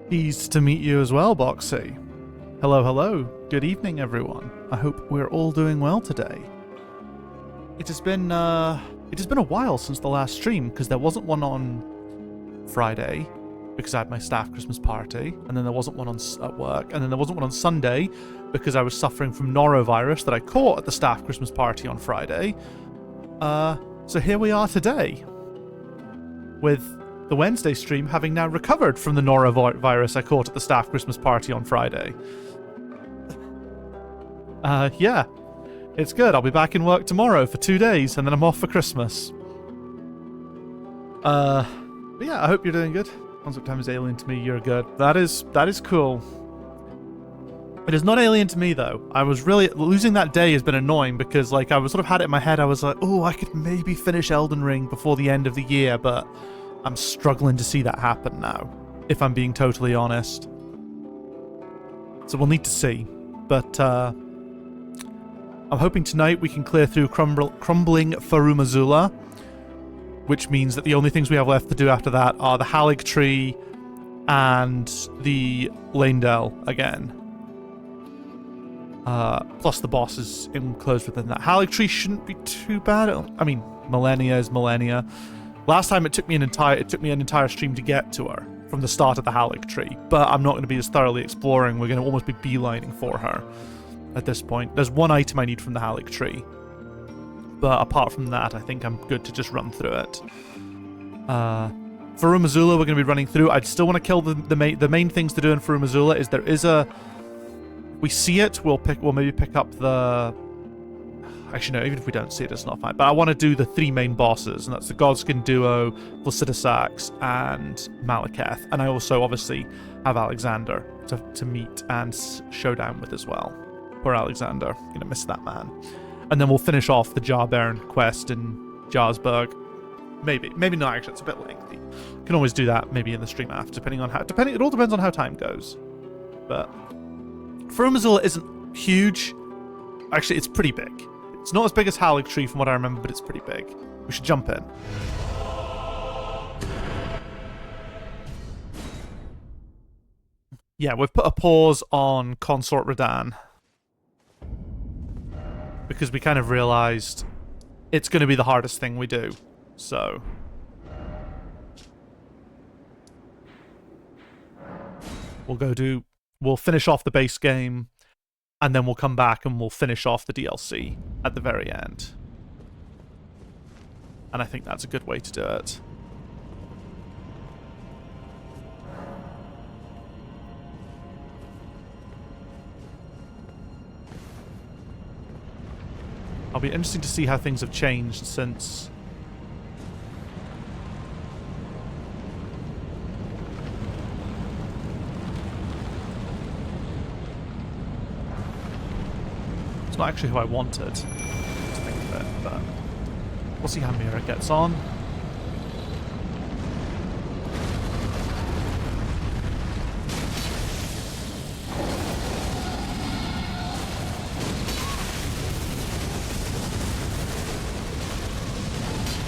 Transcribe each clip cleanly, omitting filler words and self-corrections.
Pleased to meet you as well, Boxy. Hello, hello. Good evening, everyone. I hope we're all doing well today. It has been a while since the last stream, because there wasn't one on Friday, because I had my staff Christmas party, and then there wasn't one at work, and then there wasn't one on Sunday, because I was suffering from norovirus that I caught at the staff Christmas party on Friday. So here we are today, with the Wednesday stream having now recovered from the norovirus I caught at the staff Christmas party on Friday. Yeah, it's good. I'll be back in work tomorrow for 2 days, and then I'm off for Christmas. But yeah, I hope you're doing good. Concept time is alien to me. You're good. That is cool. It is not alien to me, though. I was really... Losing that day has been annoying, because, like, I was sort of had it in my head. I was like, oh, I could maybe finish Elden Ring before the end of the year, but I'm struggling to see that happen now, if I'm being totally honest. So we'll need to see. But, I'm hoping tonight we can clear through crumbling Farum Azula, which means that the only things we have left to do after that are the Erdtree and the Leyndell again. Plus the boss is enclosed within that. Erdtree shouldn't be too bad. I mean, millennia is millennia. Last time it took me an entire stream to get to her from the start of the Erdtree, but I'm not going to be as thoroughly exploring. We're going to almost be beelining for her at this point. There's one item I need from the Erdtree, but apart from that, I think I'm good to just run through it. Farum Azula, we're going to be running through. I'd still want to kill the main things to do in Farum Azula. Is there is a... We see it, we'll maybe pick up the... Actually, no, even if we don't see it, it's not fine. But I want to do the 3 main bosses, and that's the Godskin Duo, Flaccidisax, and Malekith. And I also, obviously, have Alexander to meet and showdown with as well. Poor Alexander. Gonna miss that man. And then we'll finish off the Jarbairn quest in Jarsburg. Maybe not, actually, it's a bit lengthy. Can always do that, maybe in the stream after, depending, it all depends on how time goes. But Farum Azula isn't huge. Actually, it's pretty big. It's not as big as Erdtree from what I remember, but it's pretty big. We should jump in. Yeah, we've put a pause on Consort Radahn, because we kind of realized it's going to be the hardest thing we do. So we'll finish off the base game, and then we'll come back and we'll finish off the DLC at the very end. And I think that's a good way to do it. It'll be interesting to see how things have changed since... It's not actually who I wanted to think of it, but we'll see how Mira gets on.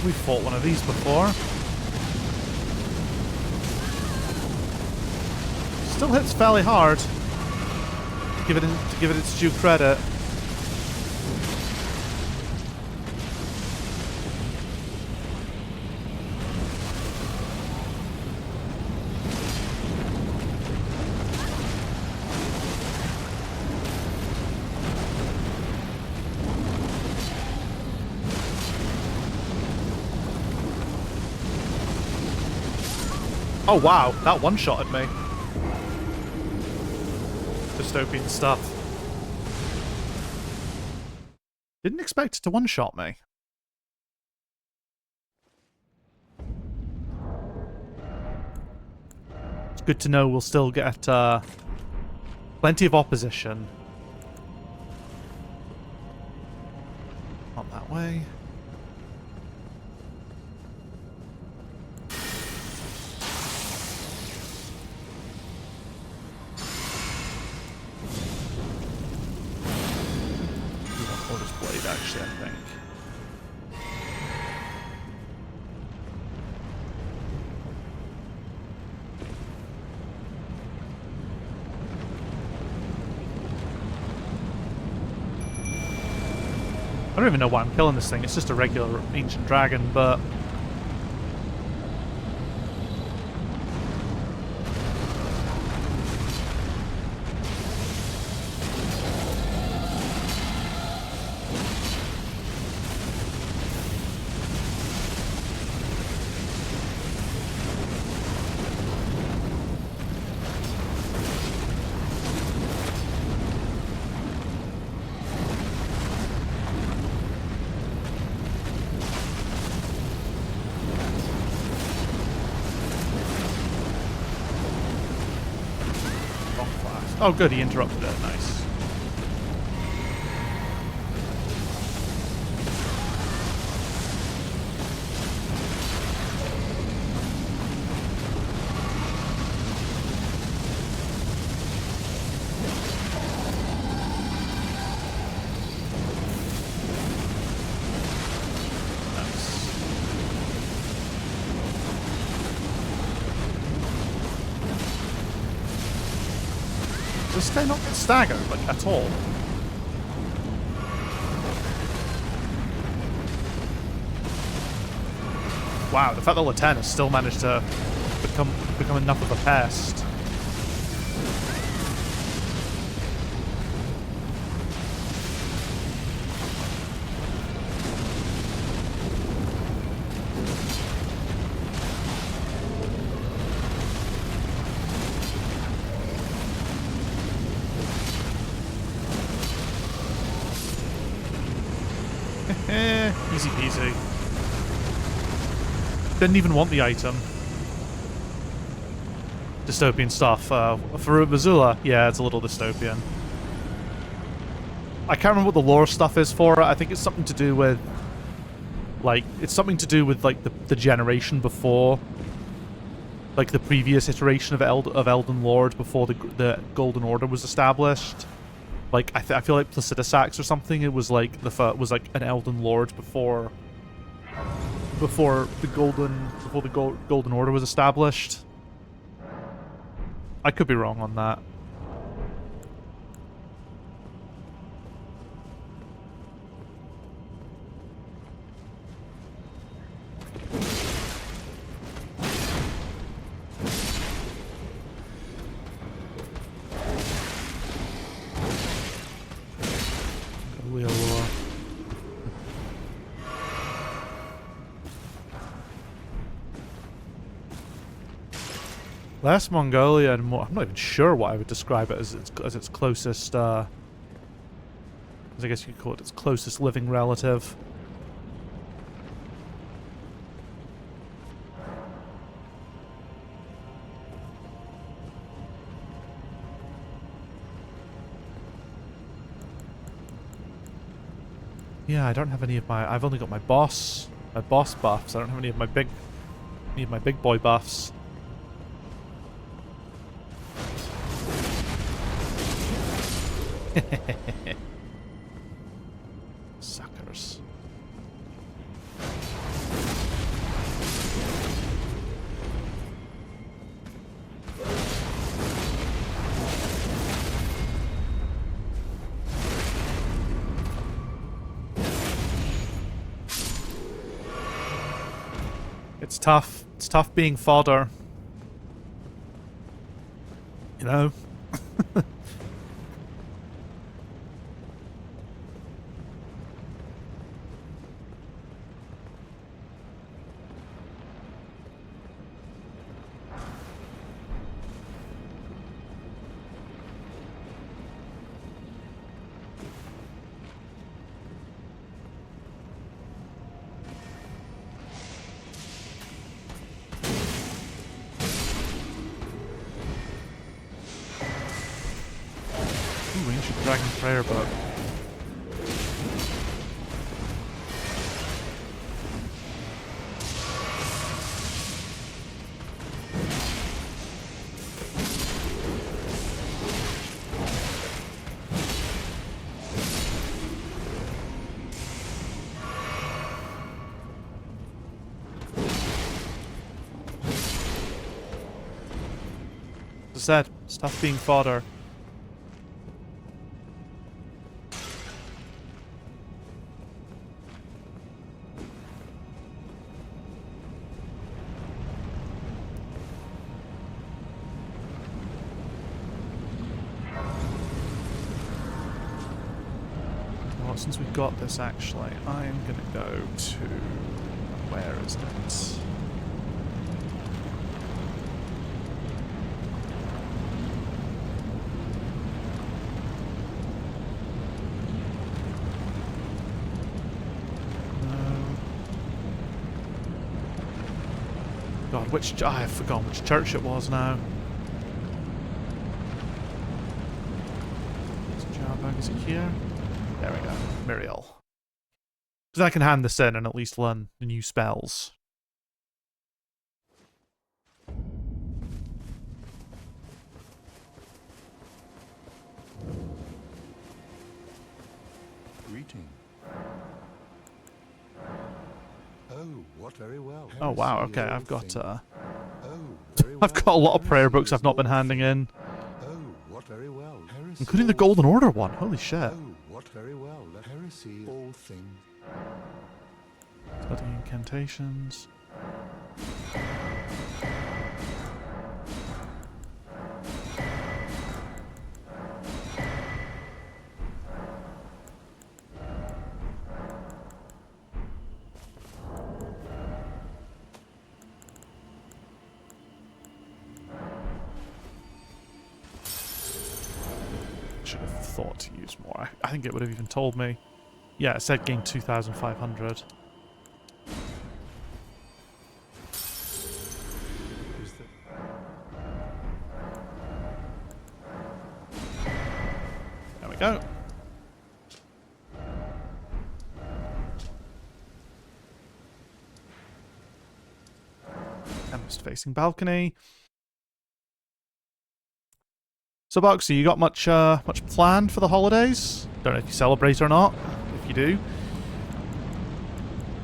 We've fought one of these before. Still hits fairly hard. To give it its due credit. Oh wow, that one-shotted me. Dystopian stuff. Didn't expect it to one-shot me. It's good to know we'll still get plenty of opposition. Not that way. Actually, I think. don't even know why I'm killing this thing. It's just a regular ancient dragon, but... Oh, good, he interrupted it. Nice. Does this guy not get staggered, like, at all? Wow, the fact that Laten has still managed to become enough of a pest. Easy peasy. Didn't even want the item. Dystopian stuff. For Azula, yeah, it's a little dystopian. I can't remember what the lore stuff is for it. I think it's something to do with... Like, it's something to do with, like, the generation before. Like, the previous iteration of Elden Lord before the Golden Order was established. Like, I feel like Placidusax or something. It was like was like an Elden Lord before the Golden Order was established. I could be wrong on that. Less Mongolia and more... I'm not even sure what I would describe it as its closest, as I guess you could call it its closest living relative. Yeah, I don't have any of my... I've only got my boss buffs. I don't have any of my big boy buffs. Suckers. It's tough. It's tough being fodder. You know? Dragon Prayer Book. As I said, it's tough being fodder. since we've got this, actually, I'm going to go to... Where is it? God, which... I've forgotten which church it was now. Is it here? There we go. Muriel. Because I can hand this in and at least learn the new spells. Greeting. Oh, what very well. Oh wow, okay, I've got very well. I've got a lot of prayer books I've not been handing in. Oh, what very well. Including the Golden Order one. Holy shit. Oh, what very well. Let heresy all things. Studying incantations. Should have thought to use more. I think it would have even told me. Yeah, it said gain 2,500. There we go. Tempest facing balcony. So, Boxy, you got much planned for the holidays? Don't know if you celebrate or not. If you do.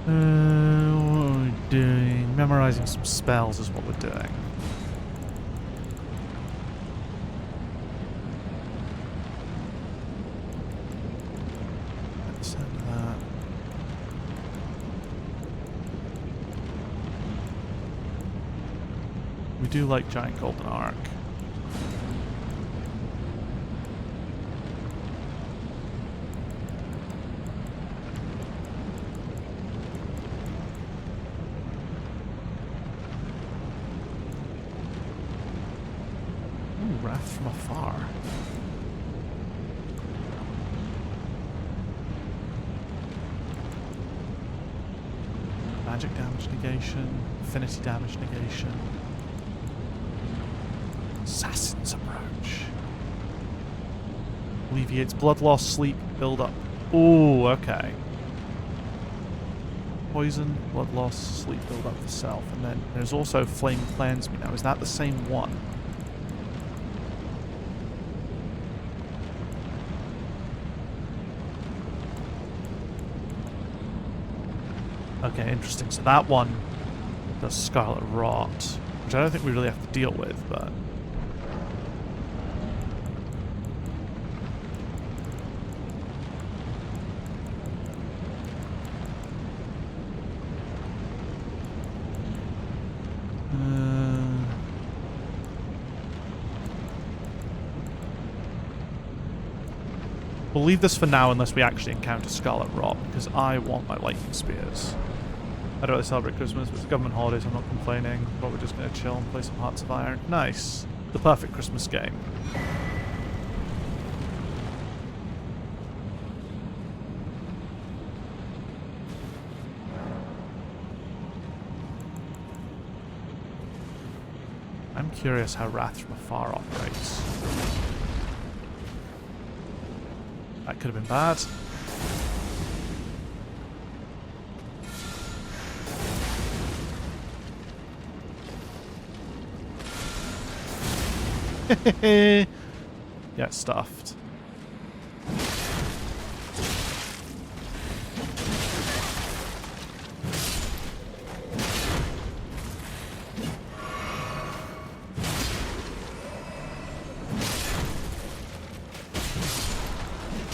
What are we doing? Memorizing some spells is what we're doing. Let's send that. We do like Giant Golden Arc. Wrath from afar. Magic damage negation, affinity damage negation. Assassin's approach. Alleviates blood loss, sleep, build up. Ooh, okay. Poison, blood loss, sleep, build up for self. And then there's also flame cleanse me now. Is that the same one? Okay, interesting. So that one does Scarlet Rot, which I don't think we really have to deal with, but... We'll leave this for now unless we actually encounter Scarlet Rot, because I want my lightning spears. I don't really celebrate Christmas, but it's the government holidays, I'm not complaining. But we're just going to chill and play some Hearts of Iron. Nice. The perfect Christmas game. I'm curious how Wrath from Afar operates. That could have been bad. Get stuffed.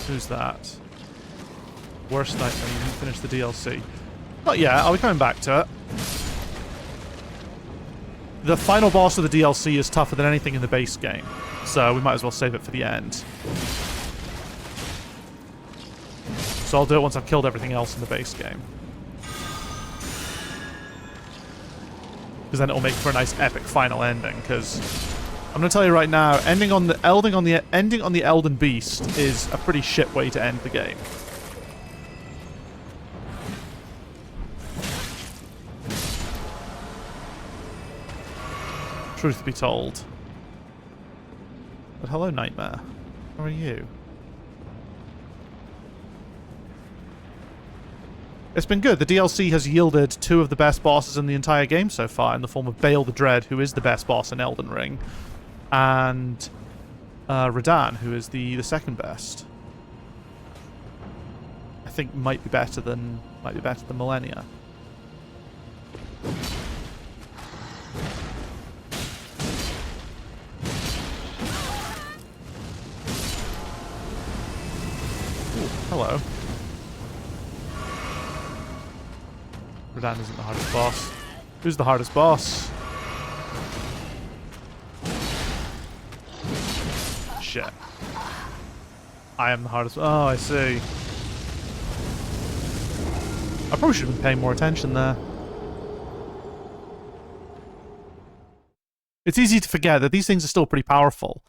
Who's that? Worst nightmare, you didn't finish the DLC. Not yet, are we coming back to it? The final boss of the DLC is tougher than anything in the base game, so we might as well save it for the end. so I'll do it once I've killed everything else in the base game. Because then it'll make for a nice epic final ending, because I'm going to tell you right now, ending on the Elden Beast is a pretty shit way to end the game. Truth be told. But hello, Nightmare. How are you? It's been good. The DLC has yielded 2 of the best bosses in the entire game so far, in the form of Bale the Dread, who is the best boss in Elden Ring, and Radahn, who is the second best. I think might be better than Millennia. Ooh, hello. Radahn isn't the hardest boss. Who's the hardest boss? Shit. I am the hardest. Oh, I see. I probably should have been paying more attention there. It's easy to forget that these things are still pretty powerful,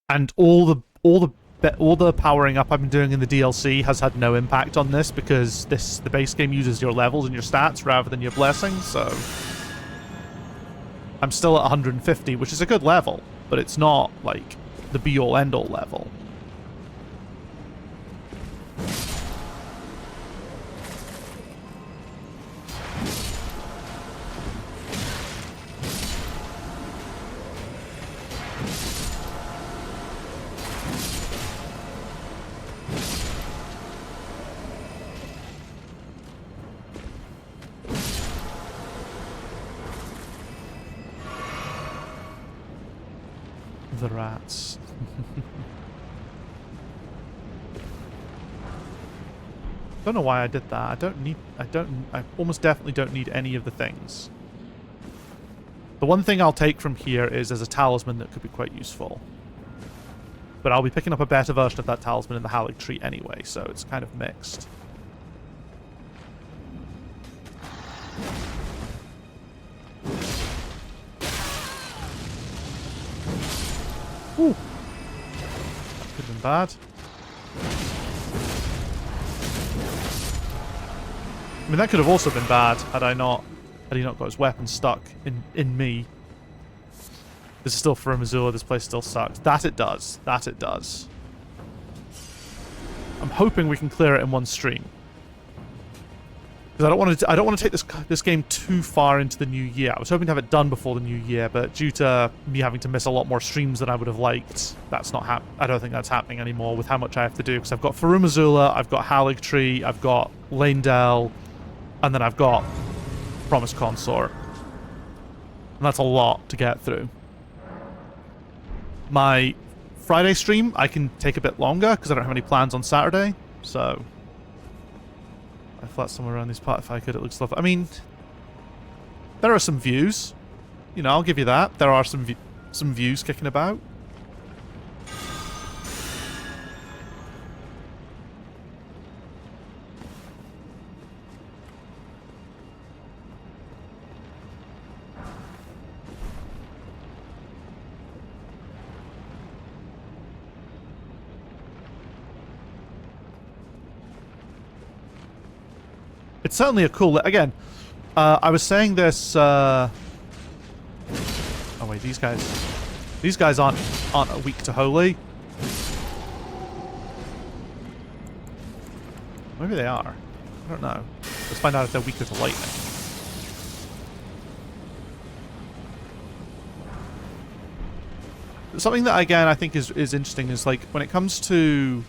and all the powering up I've been doing in the DLC has had no impact on this, because the base game uses your levels and your stats rather than your blessings, so I'm still at 150, which is a good level, but it's not like the be-all end-all level. The rats. Don't know why I did that. I almost definitely don't need any of the things. The one thing I'll take from here is as a talisman that could be quite useful. But I'll be picking up a better version of that talisman in the Erdtree anyway, so it's kind of mixed. Ooh. That could have been bad. I mean, that could have also been bad had he not got his weapon stuck in me. This is still Farum Azula. This place still sucks. That it does. That it does. I'm hoping we can clear it in one stream. Because I don't want to take this game too far into the new year. I was hoping to have it done before the new year, but due to me having to miss a lot more streams than I would have liked, that's not I don't think that's happening anymore with how much I have to do. Because I've got Farum Azula, I've got Erdtree, I've got Lanedell, and then I've got Promised Consort. And that's a lot to get through. My Friday stream, I can take a bit longer because I don't have any plans on Saturday, so I flat somewhere around this part if I could. It looks lovely. I mean, there are some views. You know, I'll give you that. There are some views kicking about. It's certainly a cool... Again, I was saying this... Oh wait, these guys aren't a weak to holy. Maybe they are. I don't know. Let's find out if they're weaker to lightning. Something that, again, I think is interesting is, like, when it comes to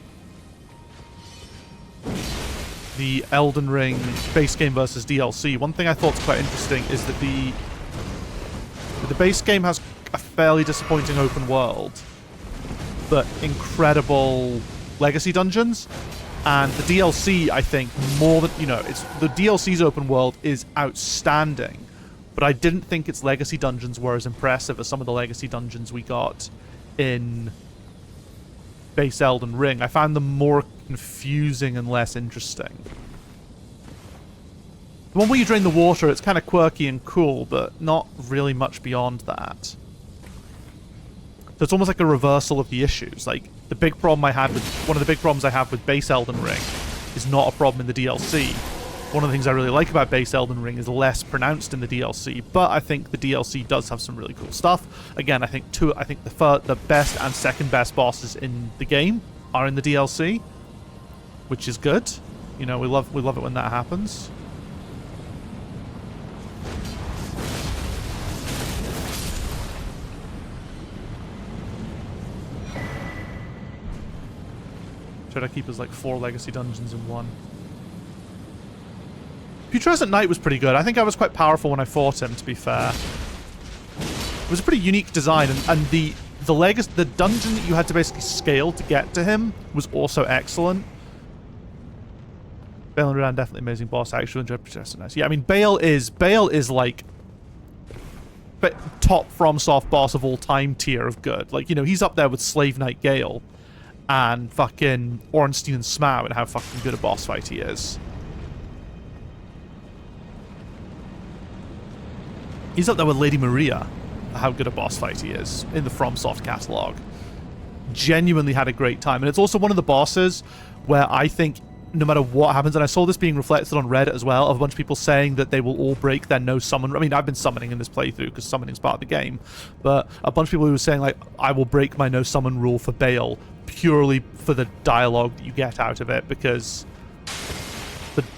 the Elden Ring base game versus DLC, one thing I thought was quite interesting is that the base game has a fairly disappointing open world, but incredible legacy dungeons. And the DLC, I think, more than, you know, the DLC's open world is outstanding, but I didn't think its legacy dungeons were as impressive as some of the legacy dungeons we got in base Elden Ring. I found them more confusing and less interesting. The one where you drain the water, it's kind of quirky and cool, but not really much beyond that. So it's almost like a reversal of the issues. Like, the big problem I had with... One of the big problems I have with base Elden Ring is not a problem in the DLC. One of the things I really like about base Elden Ring is less pronounced in the DLC, but I think the DLC does have some really cool stuff. Again, I think the best and second best bosses in the game are in the DLC, which is good. You know, we love it when that happens. Should I keep as like 4 legacy dungeons in one? Putrescent Knight was pretty good. I think I was quite powerful when I fought him, to be fair. It was a pretty unique design, and the dungeon that you had to basically scale to get to him was also excellent. Bale and Rodan, definitely amazing boss. I actually enjoyed Putrescent Knight. Yeah, I mean, Bale is like top FromSoft boss of all time tier of good. Like, you know, he's up there with Slave Knight Gale and fucking Ornstein and Smaug and how fucking good a boss fight he is. He's up there with Lady Maria, how good a boss fight he is in the FromSoft catalog. Genuinely had a great time. And it's also one of the bosses where I think no matter what happens, and I saw this being reflected on Reddit as well, of a bunch of people saying that they will all break their no summon. I mean, I've been summoning in this playthrough because summoning's part of the game, but a bunch of people who were saying, like, I will break my no summon rule for Bale purely for the dialogue that you get out of it, because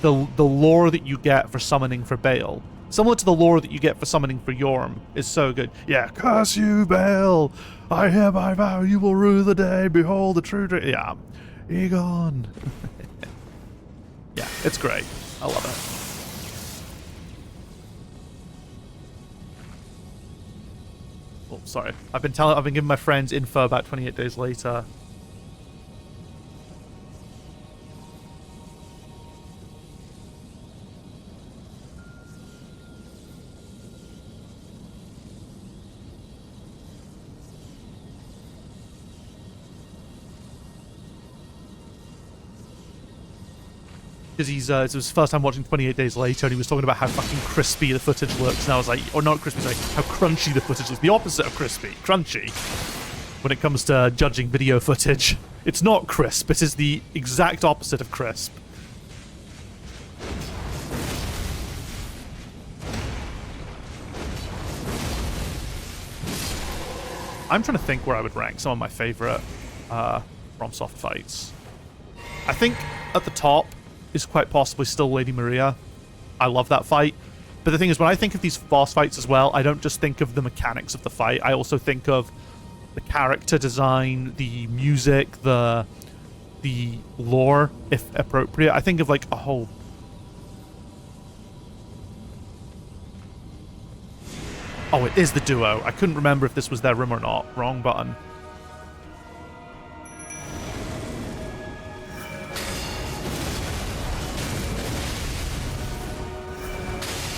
the lore that you get for summoning for Bale, similar to the lore that you get for summoning for Yorm, is so good. Yeah, curse you, Bale! I hereby vow you will rue the day, behold the true dream. Yeah, Egon. Yeah, it's great. I love it. Oh, sorry. I've been giving my friends info about 28 Days Later. Because it was his first time watching 28 Days Later, and he was talking about how fucking crispy the footage looks, and I was like, or not crispy, like how crunchy the footage looks. The opposite of crispy, crunchy. When it comes to judging video footage, it's not crisp. It is the exact opposite of crisp. I'm trying to think where I would rank some of my favorite FromSoft fights. I think at the top is quite possibly still Lady Maria. I love that fight. But the thing is, when I think of these boss fights as well, I don't just think of the mechanics of the fight. I also think of the character design, the music, the lore, if appropriate. I think of like a whole... Oh, it is the duo. I couldn't remember if this was their room or not. Wrong button.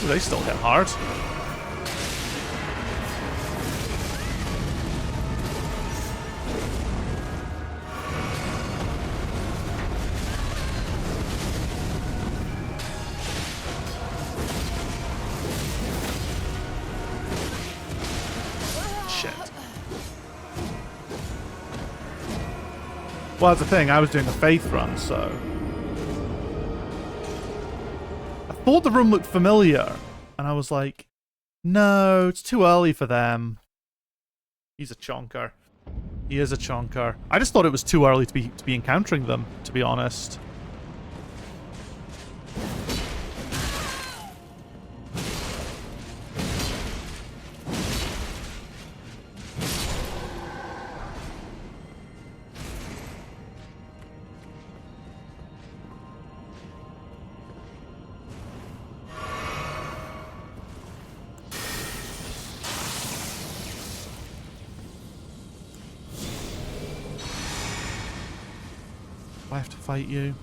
Ooh, they still hit hard. Shit. Well, that's the thing. I was doing a faith run, so... I thought the room looked familiar, and I was like, no, it's too early for them. He's a chonker. He is a chonker. I just thought it was too early to be encountering them, to be honest. I have to fight you.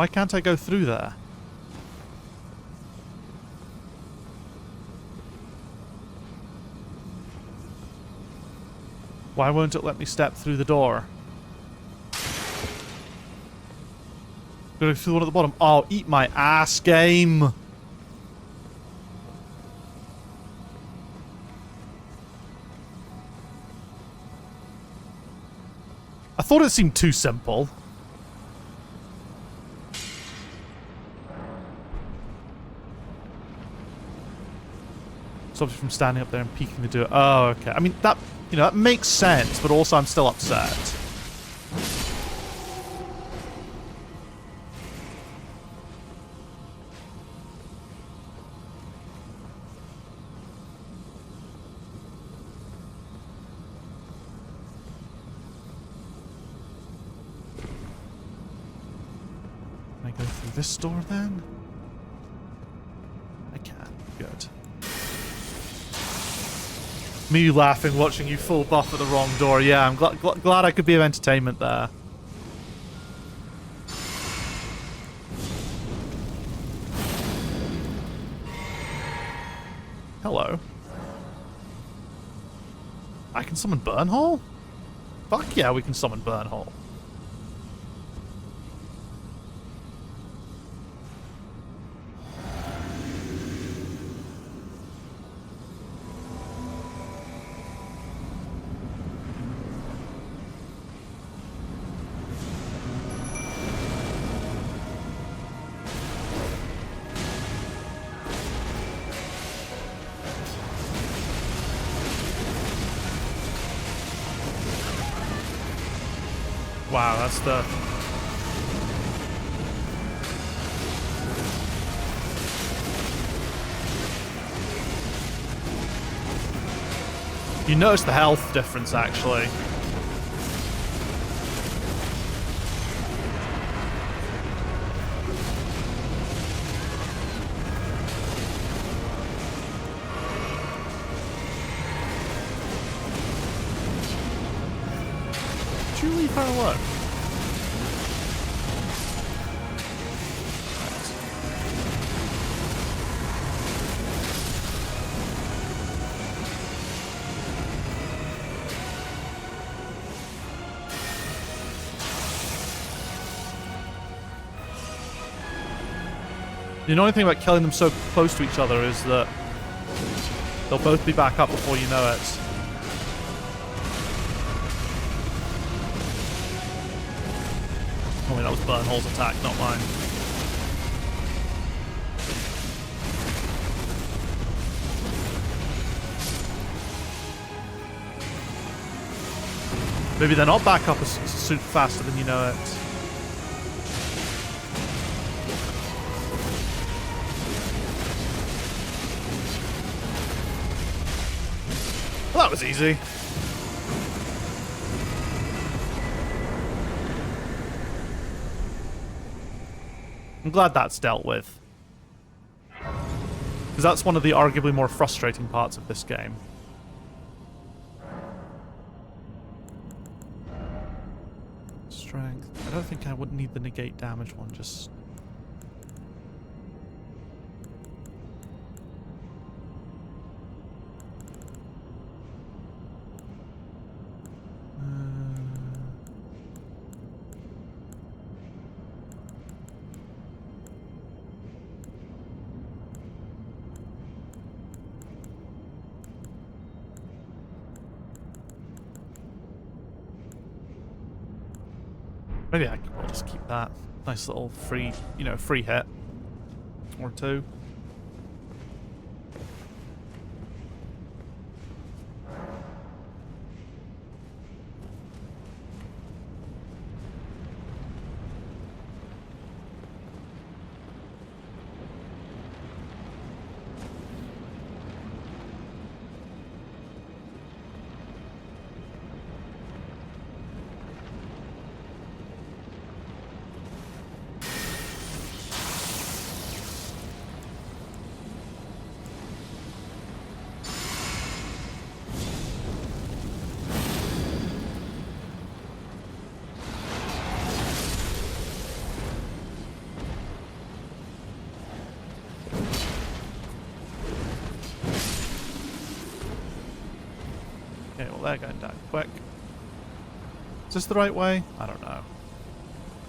Why can't I go through there? Why won't it let me step through the door? Go through the one at the bottom. Oh, eat my ass, game! I thought it seemed too simple. Stops you from standing up there and peeking to do it. Oh, okay. I mean, that, you know, that makes sense, but also I'm still upset. Can I go through this door then? I can. Good. Me laughing, watching you full buff at the wrong door. Yeah, I'm glad I could be of entertainment there. Hello. I can summon Burnhole? Fuck yeah, we can summon Burnhole. Wow, that's the... You notice the health difference, actually. Did you leave her alone? The annoying thing about killing them so close to each other is that they'll both be back up before you know it. I mean, that was Burnhole's attack, not mine. Maybe they're not back up as super faster than you know it. Well, that was easy. I'm glad that's dealt with. Because that's one of the arguably more frustrating parts of this game. Strength. I don't think I would need the negate damage one, just... Maybe I'll just keep that. Nice little free, you know, free hit. Or two. Okay, well they're going down quick. Is this the right way? I don't know.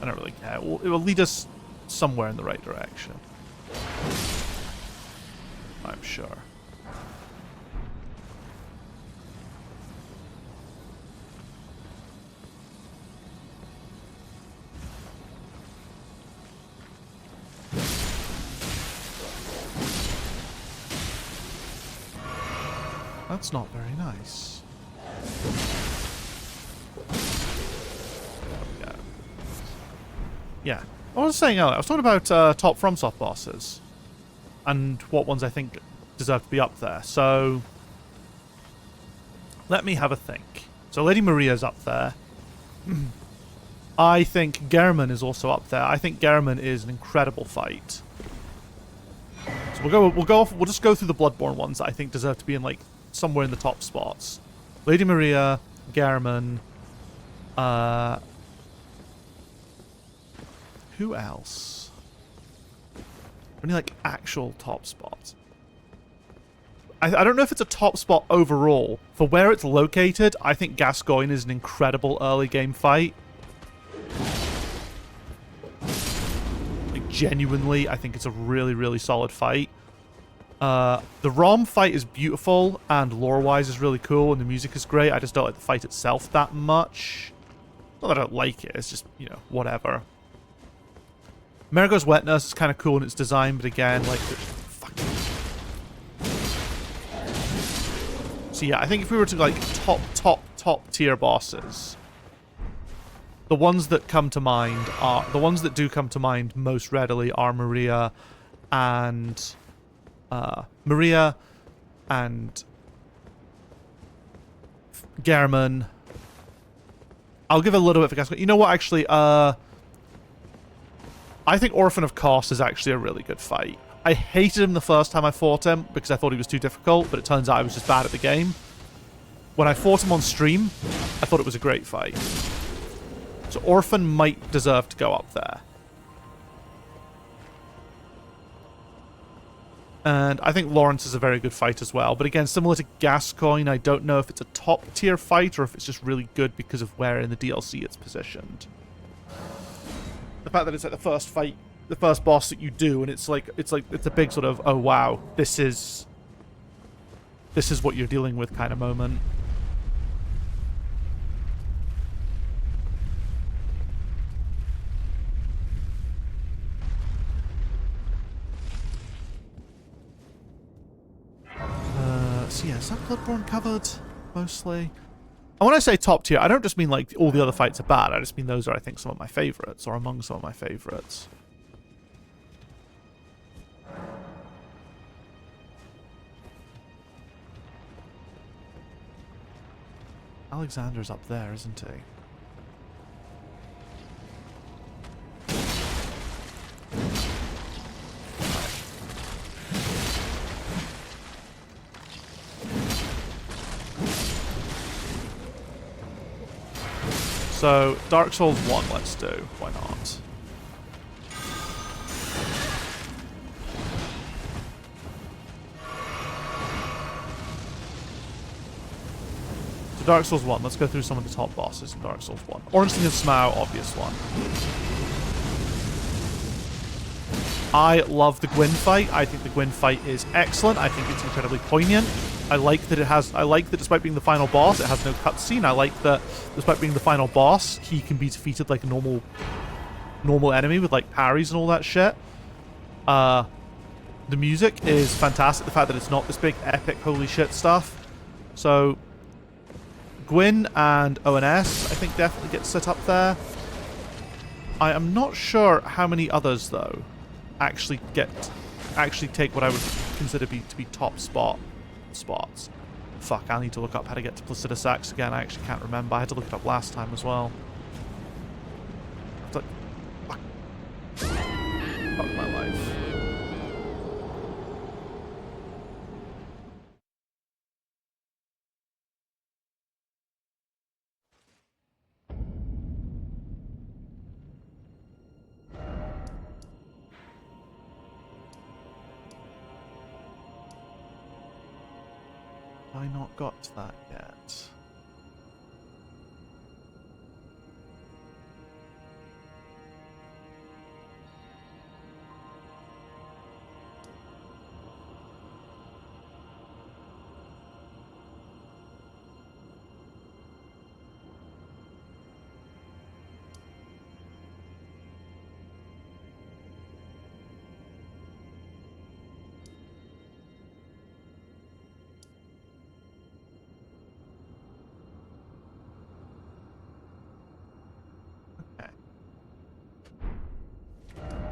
I don't really care. It will lead us somewhere in the right direction. I'm sure. That's not very nice. There we go. Yeah. I was saying earlier, I was talking about top FromSoft bosses. And what ones I think deserve to be up there. So, let me have a think. So Lady Maria's up there. I think Gehrman is also up there. I think Gehrman is an incredible fight. So we'll just go through the Bloodborne ones that I think deserve to be in like somewhere in the top spots. Lady Maria, Gehrman, who else? Any like actual top spots? I don't know if it's a top spot overall. For where it's located, I think Gascoigne is an incredible early game fight. Like, genuinely, I think it's a really, really solid fight. The ROM fight is beautiful, and lore-wise is really cool, and the music is great. I just don't like the fight itself that much. Not that I don't like it, it's just, you know, whatever. Mergo's Wetness is kind of cool in its design, but again, like, fucking... So yeah, I think if we were to, like, top tier bosses, the ones that come to mind are... The ones that do come to mind most readily are Maria and Gehrman. I'll give a little bit for Gascoigne. You know what, actually, I think Orphan of Kos is actually a really good fight. I hated him the first time I fought him because I thought he was too difficult, but it turns out I was just bad at the game. When I fought him on stream, I thought it was a great fight. So Orphan might deserve to go up there. And I think Lawrence is a very good fight as well. But again, similar to Gascoigne, I don't know if it's a top tier fight or if it's just really good because of where in the DLC it's positioned. The fact that it's like the first fight, the first boss that you do, and it's a big sort of, oh wow, this is what you're dealing with kind of moment. So yeah, is that Bloodborne covered mostly? And when I say top tier, I don't just mean like all the other fights are bad. I just mean those are, I think, some of my favorites, or among some of my favorites. Alexander's up there, isn't he? So, Dark Souls 1, let's do. Why not? So Dark Souls 1, let's go through some of the top bosses in Dark Souls 1. Ornstein and Smough, obvious one. I love the Gwyn fight. I think the Gwyn fight is excellent. I think it's incredibly poignant. I like that despite being the final boss, it has no cutscene. I like that despite being the final boss, he can be defeated like a normal enemy with like parries and all that shit. The music is fantastic. The fact that it's not this big epic holy shit stuff. So Gwyn and ONS, I think, definitely get set up there. I am not sure how many others though actually take what I would consider to be top spots. Fuck, I need to look up how to get to Placidus Axe again. I actually can't remember. I had to look it up last time as well. Fuck my life. Have I not got to that yet?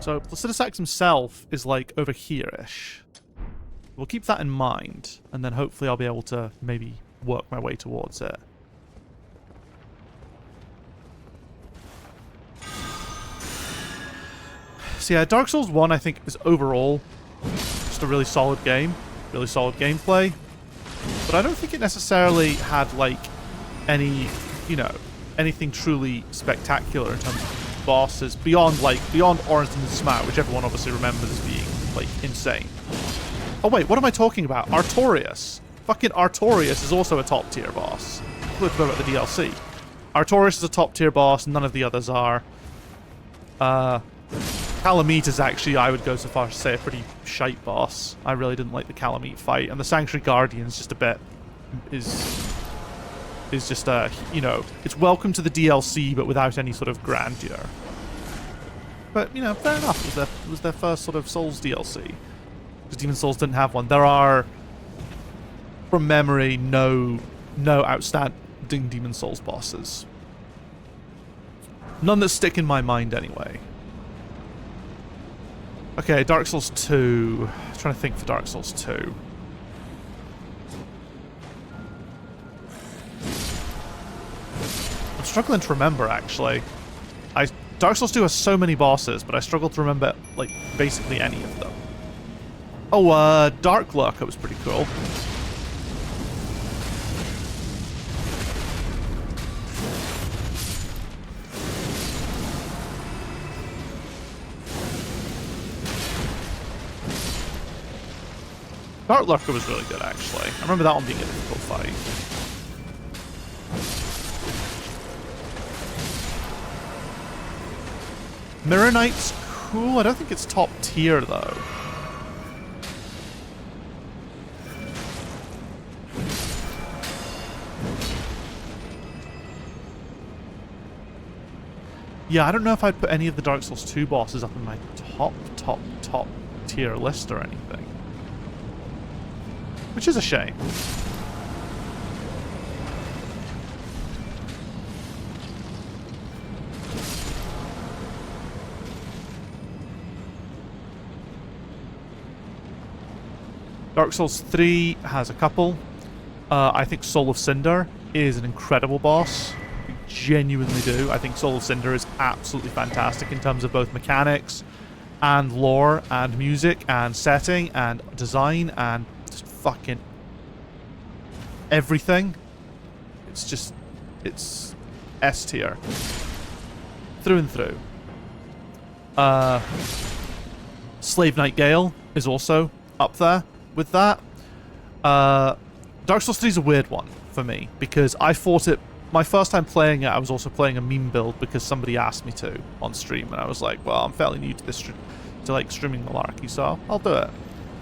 So Placidusax himself is like over here-ish. We'll keep that in mind, and then hopefully I'll be able to maybe work my way towards it. So yeah, Dark Souls 1 I think is overall just a really solid game, really solid gameplay, but I don't think it necessarily had like any, you know, anything truly spectacular in terms of bosses beyond Ornstein and Smat, which everyone obviously remembers as being like insane. Oh wait, what am I talking about? Artorias. Fucking Artorias is also a top tier boss. Let's talk about the DLC. Artorias is a top tier boss, none of the others are. Calamite is actually, I would go so far as to say, a pretty shite boss. I really didn't like the Calamite fight, and the Sanctuary Guardian is just a bit... is just, you know, it's welcome to the DLC, but without any sort of grandeur. But, you know, fair enough. It was their first sort of Souls DLC. Because Demon Souls didn't have one. There are, from memory, no outstanding Demon Souls bosses. None that stick in my mind, anyway. Okay, Dark Souls 2. I'm trying to think for Dark Souls 2. I'm struggling to remember, actually. Dark Souls 2 has so many bosses, but I struggle to remember, like, basically any of them. Oh, Dark Lurker was pretty cool. Dark Lurker was really good, actually. I remember that one being a difficult fight. Mirror Knight's cool. I don't think it's top tier, though. Yeah, I don't know if I'd put any of the Dark Souls 2 bosses up in my top tier list or anything. Which is a shame. Dark Souls 3 has a couple. I think Soul of Cinder is an incredible boss. I genuinely do. I think Soul of Cinder is absolutely fantastic in terms of both mechanics and lore and music and setting and design and just fucking everything. It's S tier. Through and through. Slave Knight Gale is also up there with that. Dark Souls 3 is a weird one for me because I fought it my first time playing it. I was also playing a meme build because somebody asked me to on stream, and I was like, well, I'm fairly new to this like streaming malarkey, so I'll do it.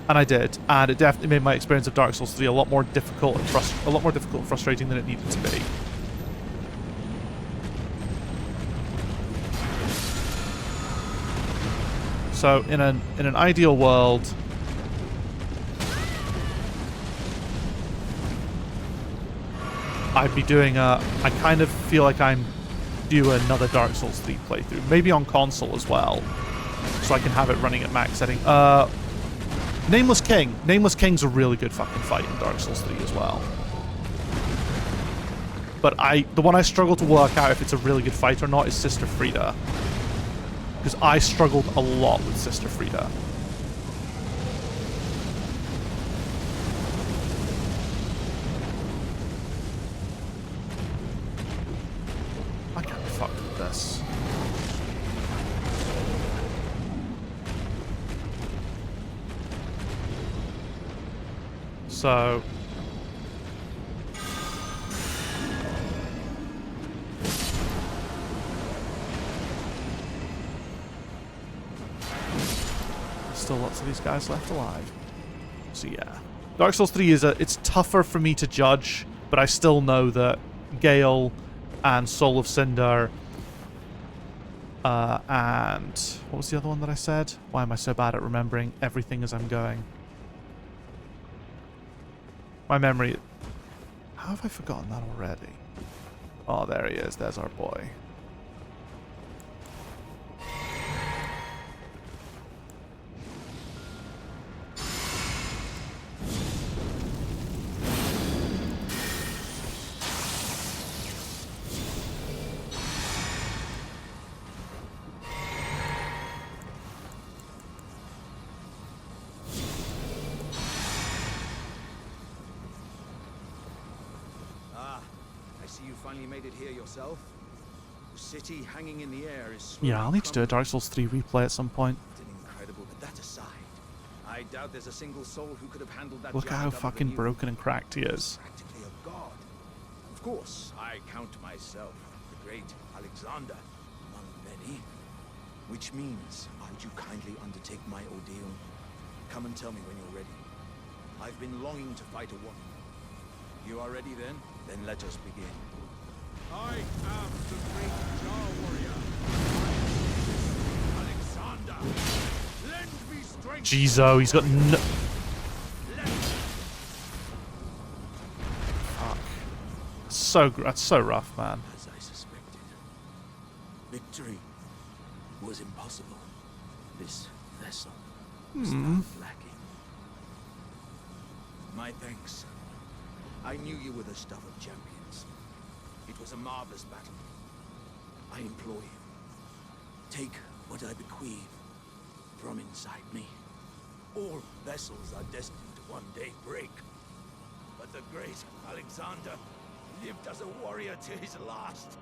And I did, and it definitely made my experience of Dark Souls 3 a lot more difficult and frustrating than it needed to be. So in an ideal world, I'd be doing I kind of feel like I'm due another Dark Souls 3 playthrough, maybe on console as well, so I can have it running at max setting. Nameless King. Nameless King's a really good fucking fight in Dark Souls 3 as well. But the one I struggle to work out if it's a really good fight or not is Sister Frida. Because I struggled a lot with Sister Frida. I can't be fucked with this. So... still lots of these guys left alive. So yeah. Dark Souls 3 it's tougher for me to judge, but I still know that Gale and Soul of Cinder and what was the other one that I said? Why am I so bad at remembering everything as I'm going? My memory... How have I forgotten that already? Oh, there he is. There's our boy. finally made it here yourself? The city hanging in the air is... Yeah, I'll need to do a Dark Souls 3 replay at some point. Incredible, but that aside, I doubt there's a single soul who could have handled that. Look at how fucking broken and cracked he is. Practically a god. Of course, I count myself the great Alexander among many. Which means, might you kindly undertake my ordeal? Come and tell me when you're ready. I've been longing to fight a war. You are ready then? Then let us begin. I am the great Jar Warrior. Alexander, lend me strength. Jeez, he's got no... Fuck. That's so rough, man. As I suspected, victory was impossible. This vessel was found lacking. My thanks. I knew you were the stuff of champions. It was a marvelous battle. I implore you, take what I bequeath from inside me. All vessels are destined to one day break. But the great Alexander lived as a warrior to his last.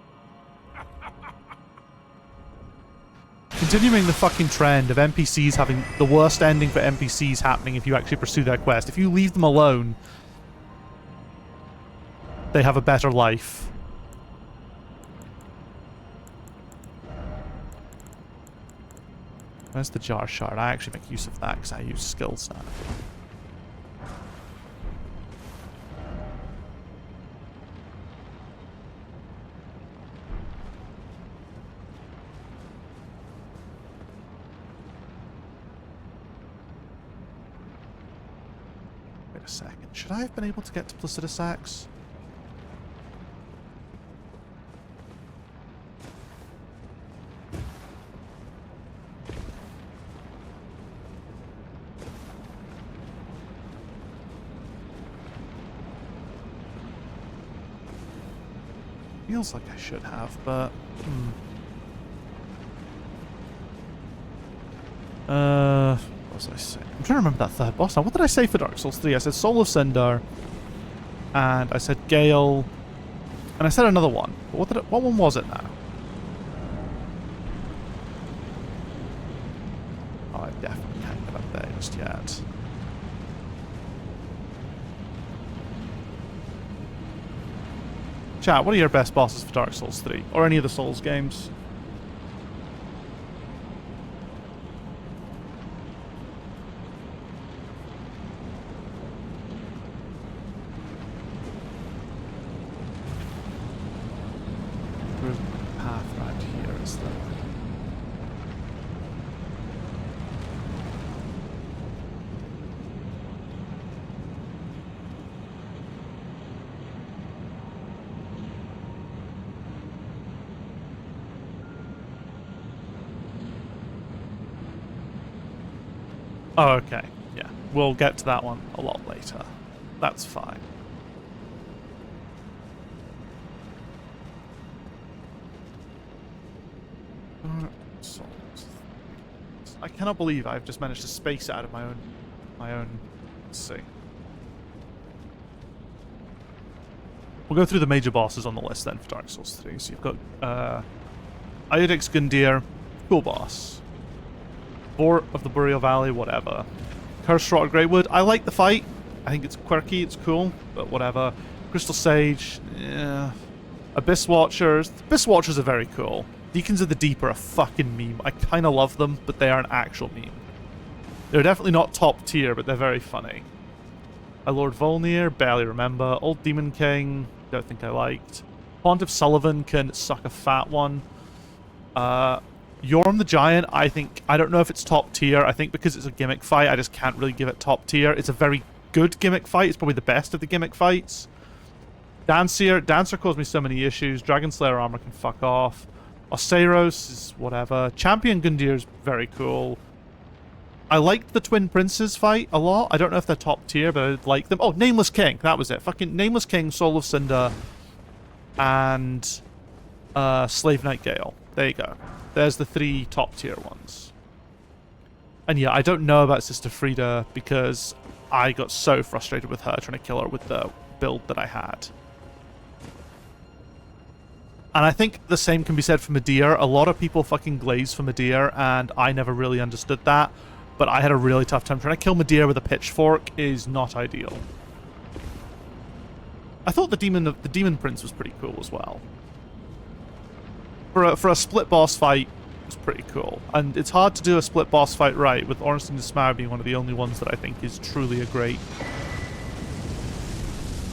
Continuing the fucking trend of NPCs having the worst ending for NPCs happening if you actually pursue their quest. If you leave them alone, they have a better life. Where's the jar shard? I actually make use of that because I use skills now. Wait a second. Should I have been able to get to Placidus Axe? Feels like I should have, but... What was I saying? I'm trying to remember that third boss now. What did I say for Dark Souls 3? I said Soul of Cinder, and I said Gale, and I said another one. But what one was it now? Oh, I definitely can't get up there just yet. Chat, what are your best bosses for Dark Souls 3? Or any of the Souls games? There's a path around here, is there? Oh, okay. Yeah. We'll get to that one a lot later. That's fine. I cannot believe I've just managed to space out of my own... Let's see. We'll go through the major bosses on the list then for Dark Souls 3. So you've got Iodix Gundyr, cool boss. Boar of the Burial Valley, whatever. Curse Rot of Greywood, I like the fight. I think it's quirky, it's cool, but whatever. Crystal Sage, yeah. Abyss Watchers. Abyss Watchers are very cool. Deacons of the Deep are a fucking meme. I kind of love them, but they are an actual meme. They're definitely not top tier, but they're very funny. Lord Volnir, barely remember. Old Demon King, don't think I liked. Pontiff Sullivan can suck a fat one. Yorm the Giant, I don't know if it's top tier. I think because it's a gimmick fight, I just can't really give it top tier. It's a very good gimmick fight. It's probably the best of the gimmick fights. Dancer caused me so many issues. Dragon Slayer armor can fuck off. Oseros is whatever. Champion Gundyr is very cool. I liked the Twin Princes fight a lot. I don't know if they're top tier, but I like them. Oh, Nameless King. That was it. Fucking Nameless King, Soul of Cinder, and Slave Knight Gale. There you go. There's the 3 top tier ones. And yeah, I don't know about Sister Frieda because I got so frustrated with her trying to kill her with the build that I had. And I think the same can be said for Medea. A lot of people fucking glaze for Medea, and I never really understood that. But I had a really tough time. Trying to kill Medea with a pitchfork is not ideal. I thought the Demon Prince was pretty cool as well. For a split boss fight, it was pretty cool. And it's hard to do a split boss fight right, with Ornstein the Smaug being one of the only ones that I think is truly a great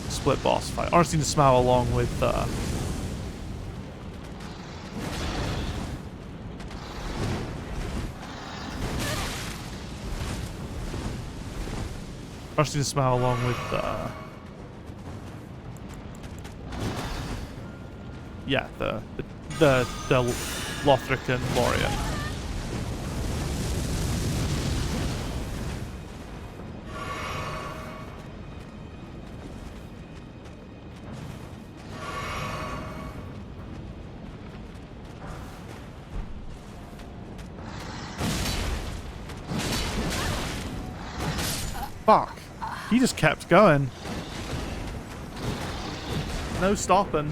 split boss fight. Ornstein the Smaug along with Ornstein the Smaug along with yeah, the Lothric and Lorien. Fuck. He just kept going. No stopping.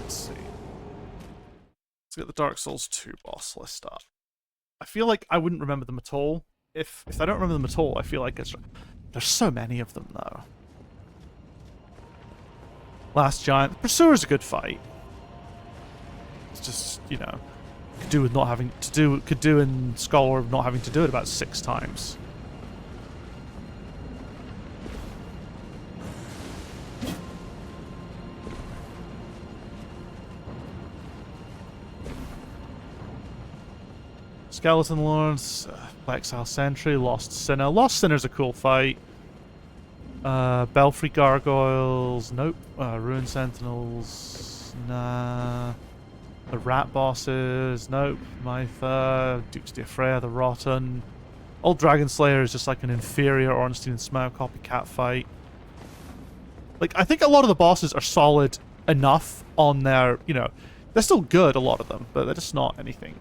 Let's see. Let's get the Dark Souls 2 boss list up. I feel like I wouldn't remember them at all. If I don't remember them at all, I feel like there's so many of them though. Last Giant. Pursuer's a good fight. It's just, you know, could do with not having to do, could do in Scholar not having to do it about 6 times. Skeleton Lords, Exile Sentry, Lost Sinner. Lost Sinner's a cool fight. Belfry Gargoyles, nope. Ruin Sentinels, nah. The Rat Bosses, nope. Mytha, Dukes de Freya, the Rotten. Old Dragon Slayer is just like an inferior Ornstein and Smaug copycat fight. Like, I think a lot of the bosses are solid enough on their, you know, they're still good, a lot of them, but they're just not anything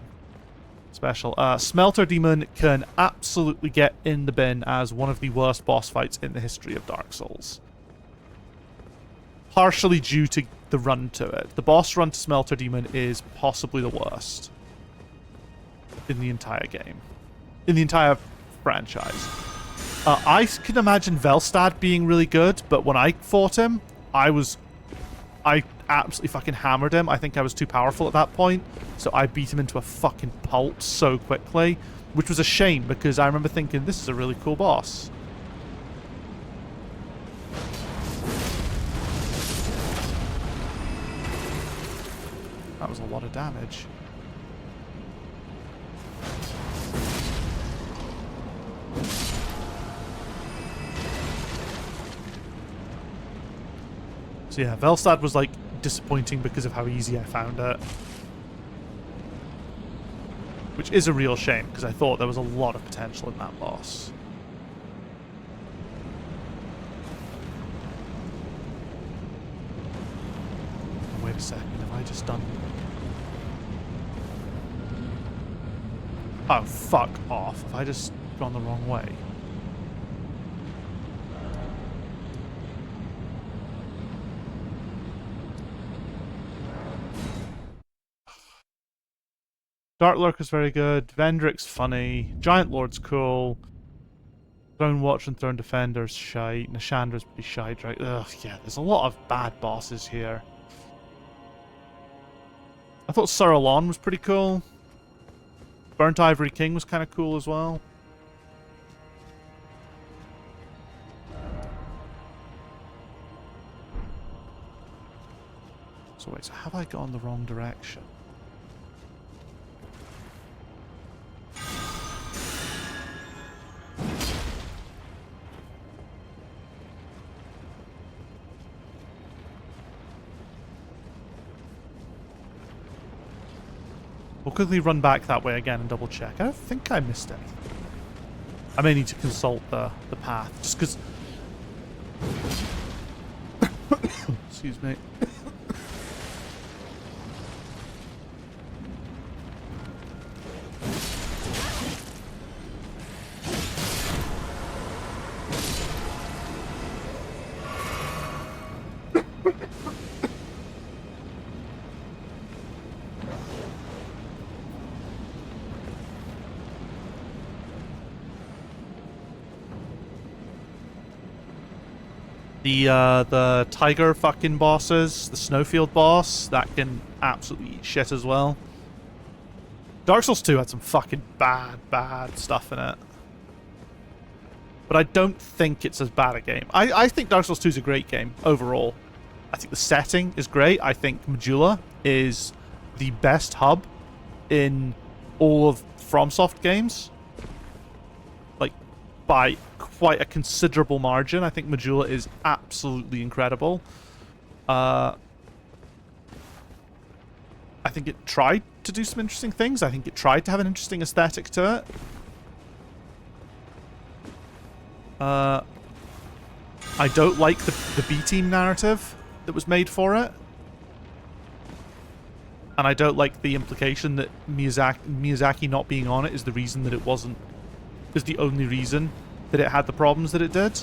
special. Smelter Demon can absolutely get in the bin as one of the worst boss fights in the history of Dark Souls. Partially due to the run to it. The boss run to Smelter Demon is possibly the worst in the entire game. In the entire franchise. I can imagine Velstad being really good, but when I fought him, I absolutely fucking hammered him. I think I was too powerful at that point, so I beat him into a fucking pulp so quickly, which was a shame because I remember thinking, this is a really cool boss. That was a lot of damage. So yeah, Velstad was like disappointing because of how easy I found it. Which is a real shame, because I thought there was a lot of potential in that boss. Wait a second, have I just done... Oh, fuck off. Have I just gone the wrong way? Dark Lurker's very good. Vendrick's funny. Giant Lord's cool. Throne Watch and Throne Defender's shite. Nashandra's pretty shite, right? Ugh, yeah, there's a lot of bad bosses here. I thought Sir Alon was pretty cool. Burnt Ivory King was kind of cool as well. So wait, so have I gone the wrong direction? We'll quickly run back that way again and double check. I don't think I missed anything. I may need to consult the path, just because... Excuse me. The tiger fucking bosses, the snowfield boss, that can absolutely eat shit as well. Dark Souls 2 had some fucking bad stuff in it. But I don't think it's as bad a game. I think Dark Souls 2 is a great game overall. I think the setting is great. I think Majula is the best hub in all of FromSoft games. Like, by quite a considerable margin. I think Majula is absolutely incredible. I think it tried to do some interesting things. I think it tried to have an interesting aesthetic to it. I don't like the B-team narrative that was made for it. And I don't like the implication that Miyazaki not being on it is the reason that it wasn't... is the only reason that it had the problems that it did.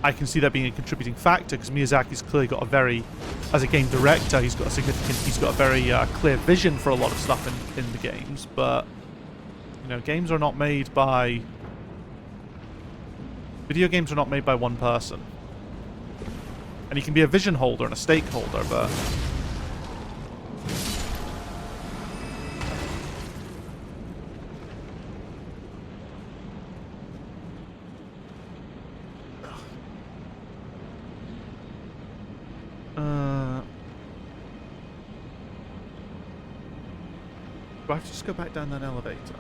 I can see that being a contributing factor, because Miyazaki's clearly got a very... as a game director, he's got a very clear vision for a lot of stuff in the games, but... you know, games are not made by... video games are not made by one person. And you can be a vision holder and a stakeholder, but... do I have to just go back down that elevator?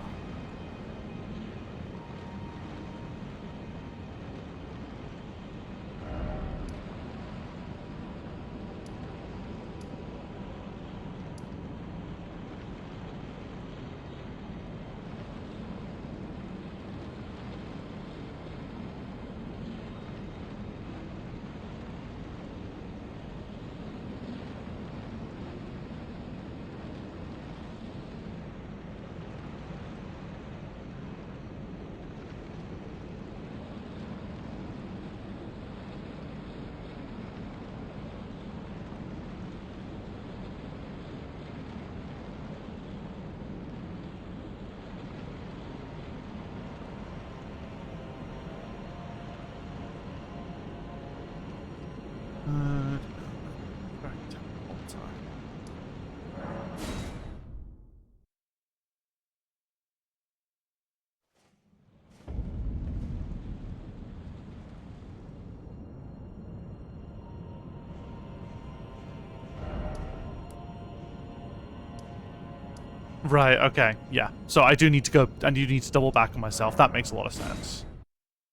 Right, okay, yeah. So I do need to go, and you need to double back on myself. That makes a lot of sense.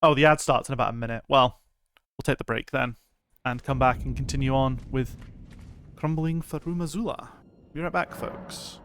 Oh, the ad starts in about a minute. Well, we'll take the break then, and come back and continue on with Crumbling Farum Azula. Be right back, folks.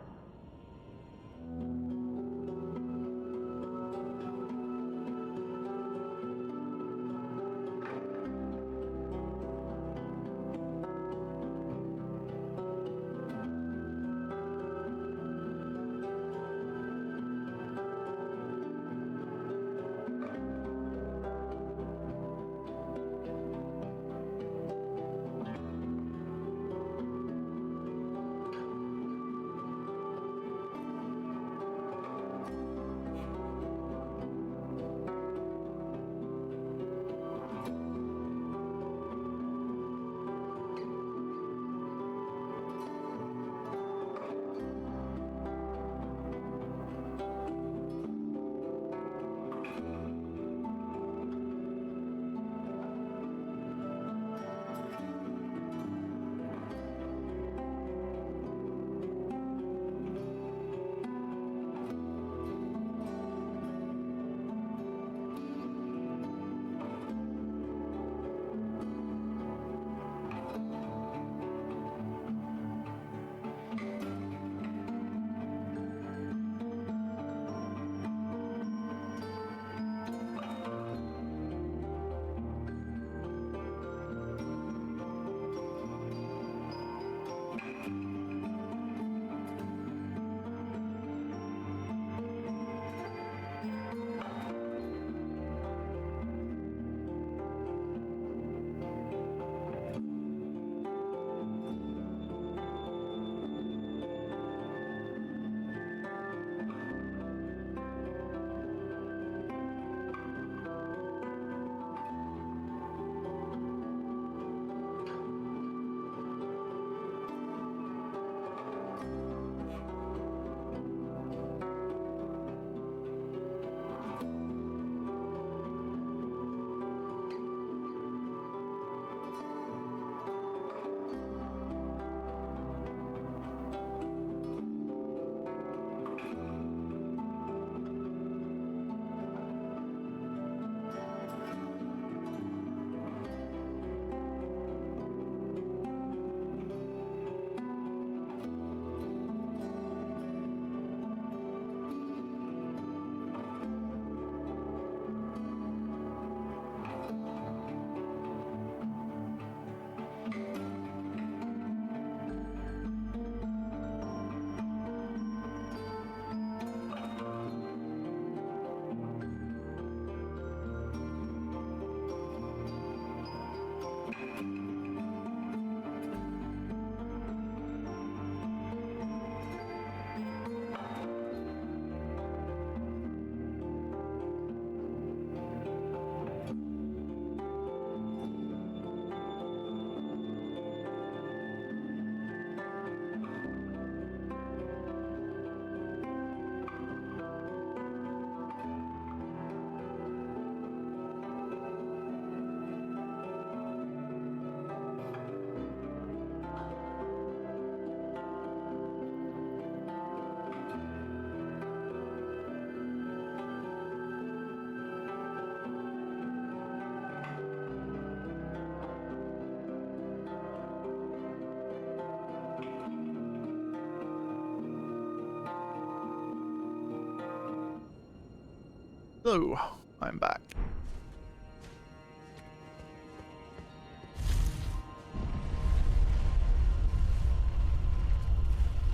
So, I'm back.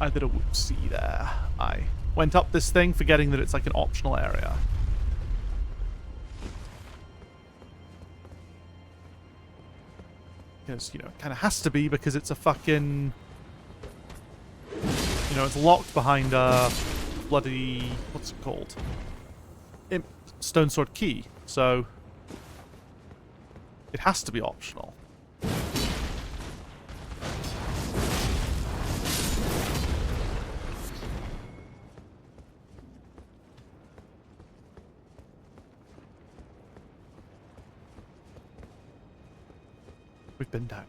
I did a whoopsie there. I went up this thing forgetting that it's like an optional area. Because, you know, it kind of has to be because it's a fucking... You know, it's locked behind a bloody... What's it called? Stone Sword Key. So... It has to be optional. We've been down.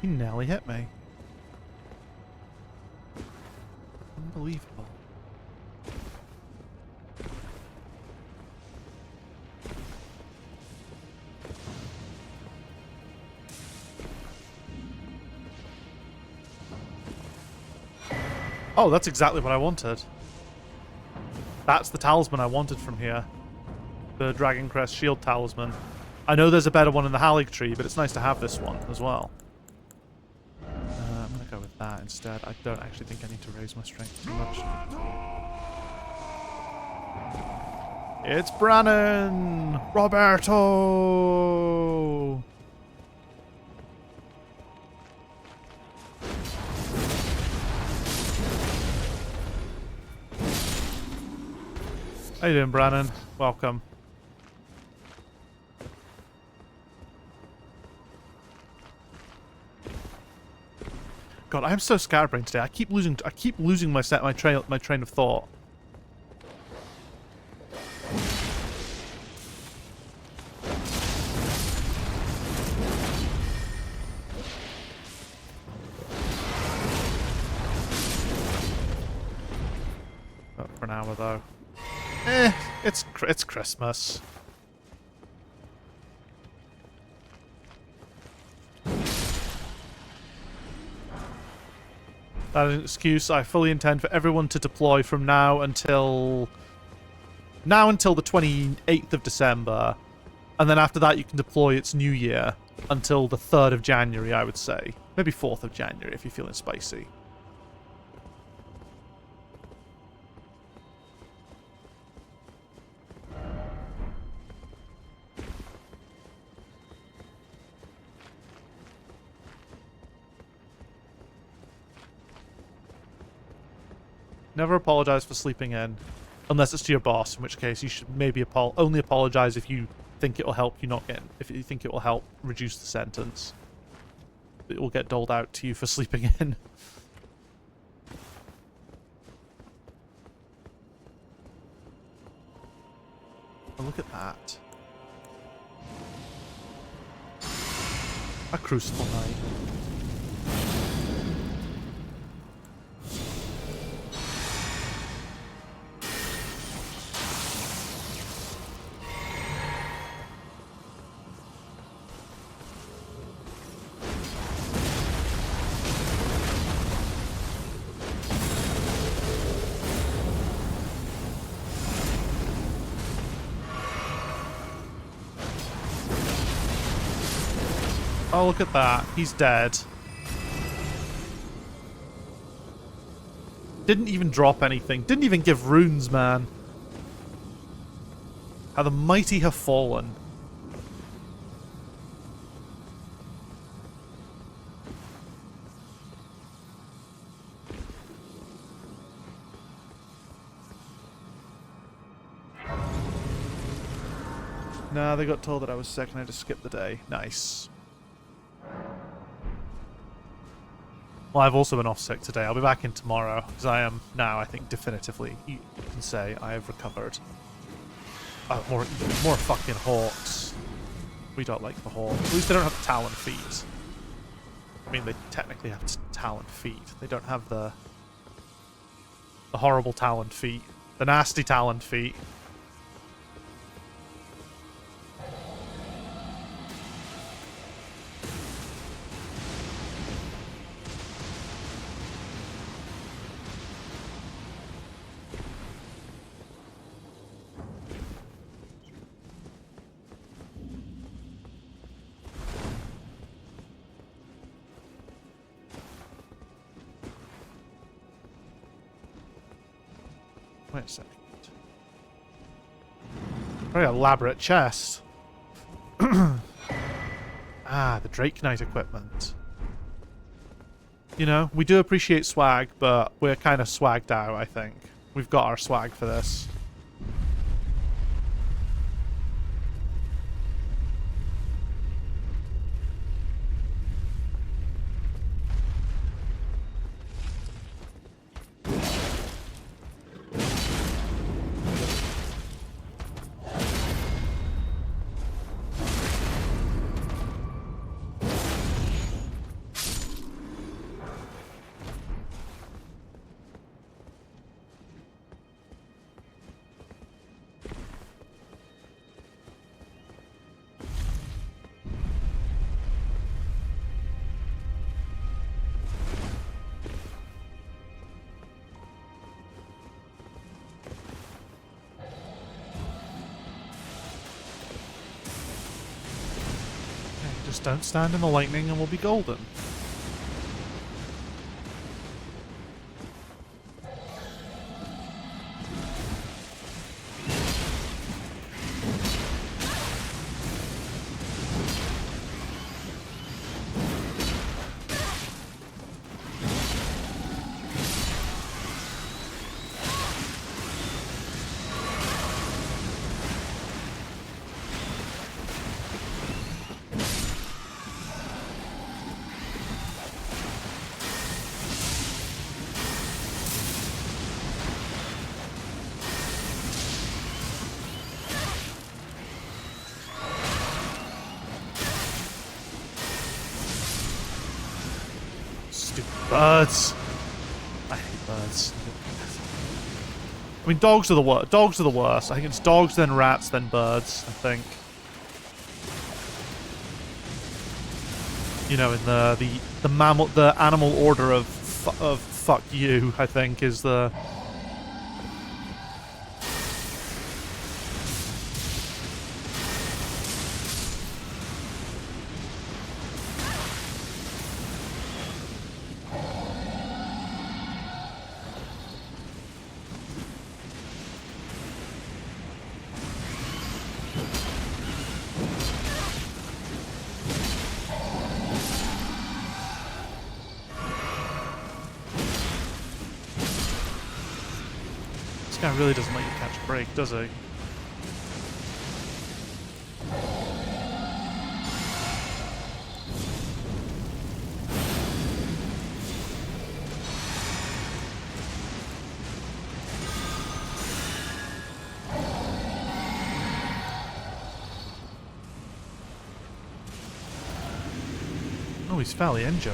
He nearly hit me. Unbelievable. Oh, that's exactly what I wanted. That's the talisman I wanted from here. The Dragon Crest Shield Talisman. I know there's a better one in the Erdtree, but it's nice to have this one as well. I'm going to go with that instead. I don't actually think I need to raise my strength too much. It's Brannon! Roberto! How you doing, Brannon? Welcome. God, I am so scatterbrained today. I keep losing my train of thought. Not for an hour though. It's Christmas. That is an excuse. I fully intend for everyone to deploy from now until the 28th of December. And then after that you can deploy its New Year until the 3rd of January, I would say. Maybe 4th of January if you're feeling spicy. Never apologize for sleeping in, unless it's to your boss, in which case you should maybe only apologize if you think it will help you not get, if you think it will help reduce the sentence. It will get doled out to you for sleeping in. Oh, look at that. A Crucible Knight. Oh, look at that. He's dead. Didn't even drop anything. Didn't even give runes, man. How the mighty have fallen. Nah, they got told that I was sick and I had to skip the day. Nice. Well, I've also been off sick today. I'll be back in tomorrow, because I am now, I think, definitively, you can say, I have recovered. More fucking hawks. We don't like the hawks. At least they don't have talon feet. I mean, they technically have talon feet. They don't have the horrible talon feet. The nasty talent feet. Wait a second. Very elaborate chest. Ah, the Drake Knight equipment. You know, we do appreciate swag, but we're kind of swagged out, I think. We've got our swag for this. Just don't stand in the lightning and we'll be golden. Birds. I hate birds. I mean, dogs are the worst. Dogs are the worst. I think it's dogs, then rats, then birds. I think. You know, in the mammal, the animal order of fuck you. I think is the. This guy really doesn't let you catch a break, does he? Oh, he's fairly injured.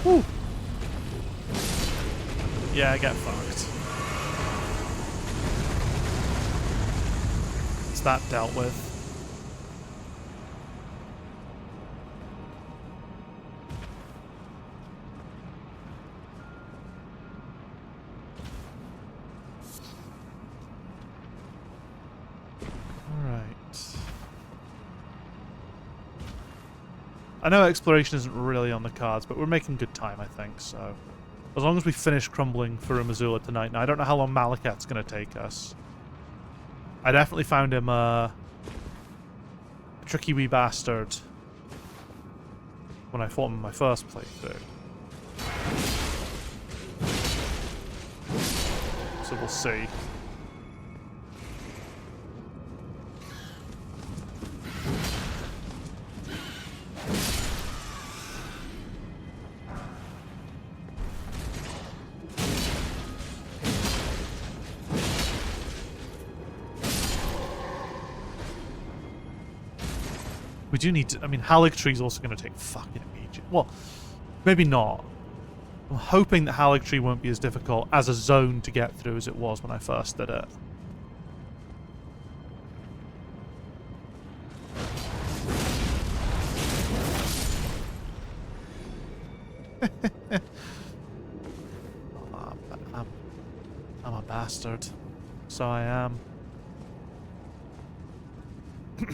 Woo. Yeah, get fucked. It's that dealt with. I know exploration isn't really on the cards, but we're making good time, I think, so... As long as we finish crumbling Farum Azula tonight. Now, I don't know how long Malakat's going to take us. I definitely found him a tricky wee bastard when I fought him in my first playthrough. So we'll see. do need to... I mean, Haligtree's also going to take fucking ages. Well, maybe not. I'm hoping that Haligtree won't be as difficult as a zone to get through as it was when I first did it. I'm a bastard. So I am. We're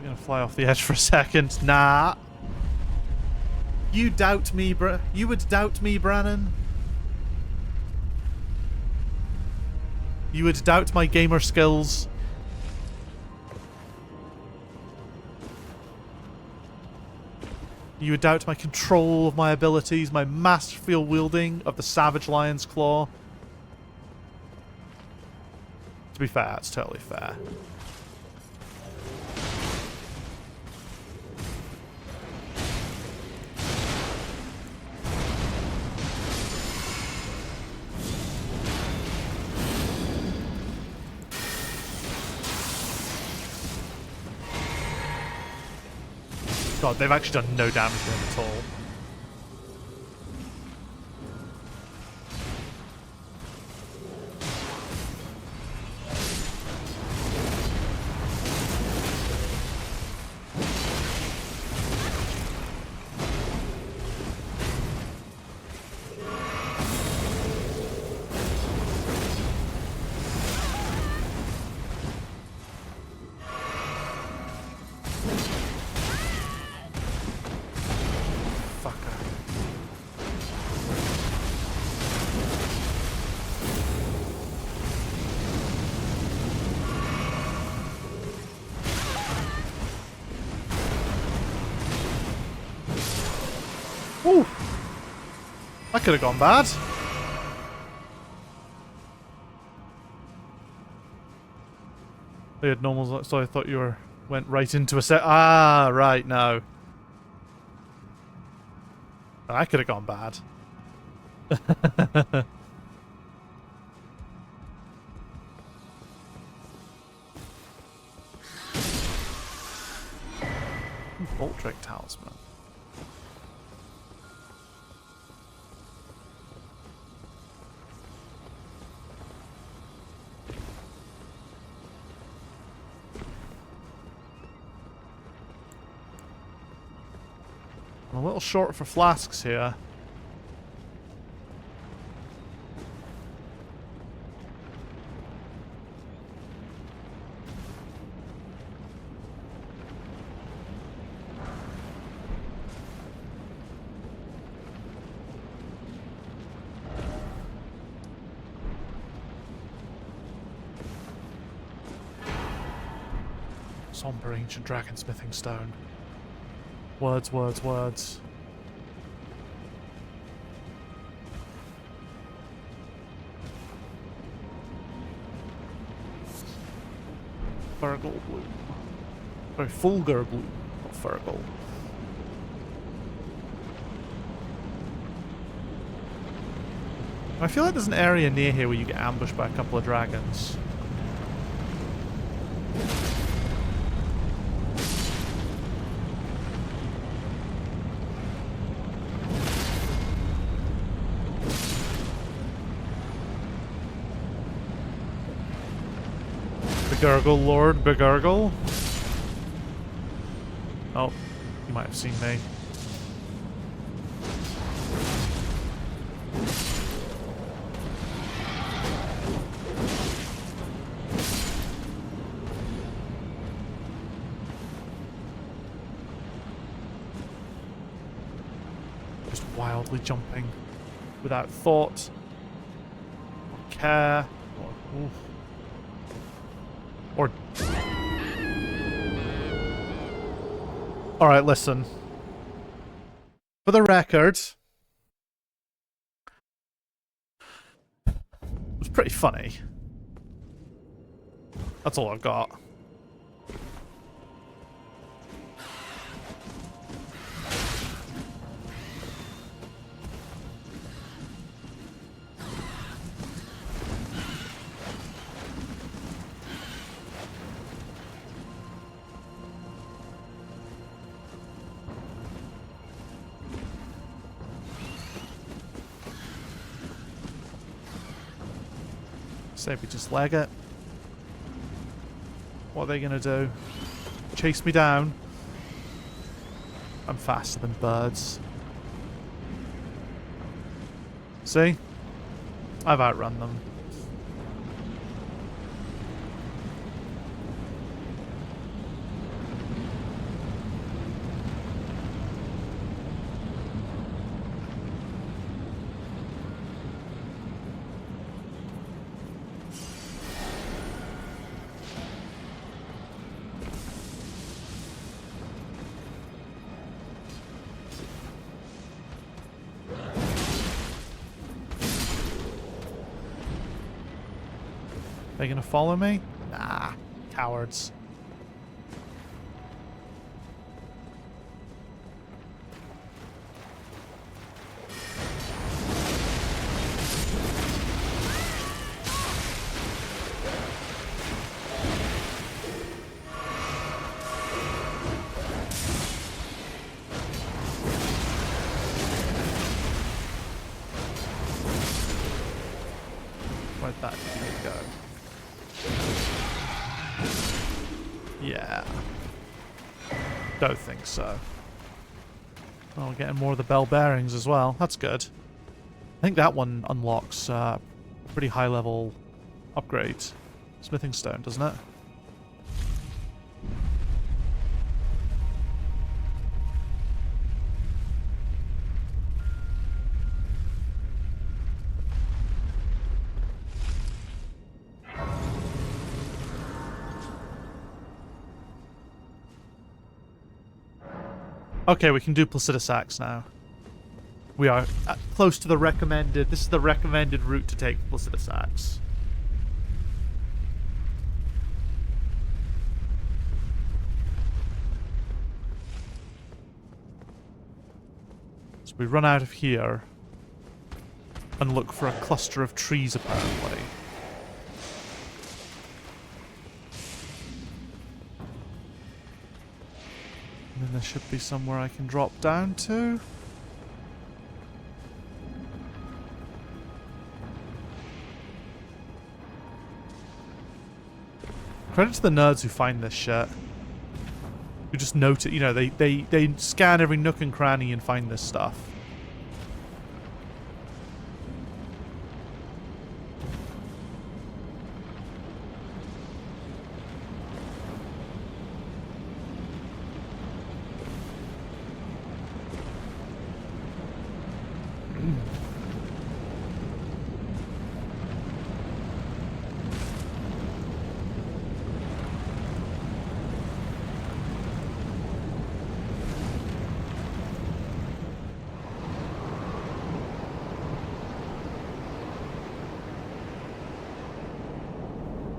gonna fly off the edge for a second. Nah. You doubt me, you would doubt me, Brannon? You would doubt my gamer skills? You would doubt my control of my abilities, my masterful wielding of the Savage Lion's Claw? To be fair, it's totally fair. God, they've actually done no damage to him at all. Woo! That could have gone bad. They had normals, so I thought you went right into a set. Ah, right, no. That could have gone bad. Bolt Drake Talisman. I'm a little short for flasks here. Somber ancient dragonsmithing stone. Words, words, words. Fergal bloom. Sorry, Fulgur bloom, not Fergal. I feel like there's an area near here where you get ambushed by a couple of dragons. Begurgle, Lord Begurgle. Oh, you might have seen me. Just wildly jumping without thought or care or... Oof. Or... Alright, listen. For the record, it was pretty funny. That's all I've got. Say we just leg it. What are they gonna do? Chase me down? I'm faster than birds. See? I've outrun them. They gonna follow me? Nah, cowards. Where'd that dude go? Yeah. Don't think so. Oh, we're getting more of the bell bearings as well. That's good. I think that one unlocks a pretty high level upgrade. Smithing stone, doesn't it? Okay, we can do Placidus Axe now. We are close to the recommended... This is the recommended route to take Placidus Axe. So we run out of here and look for a cluster of trees, apparently. And then there should be somewhere I can drop down to. Credit to the nerds who find this shit. Who just note it, you know, they scan every nook and cranny and find this stuff.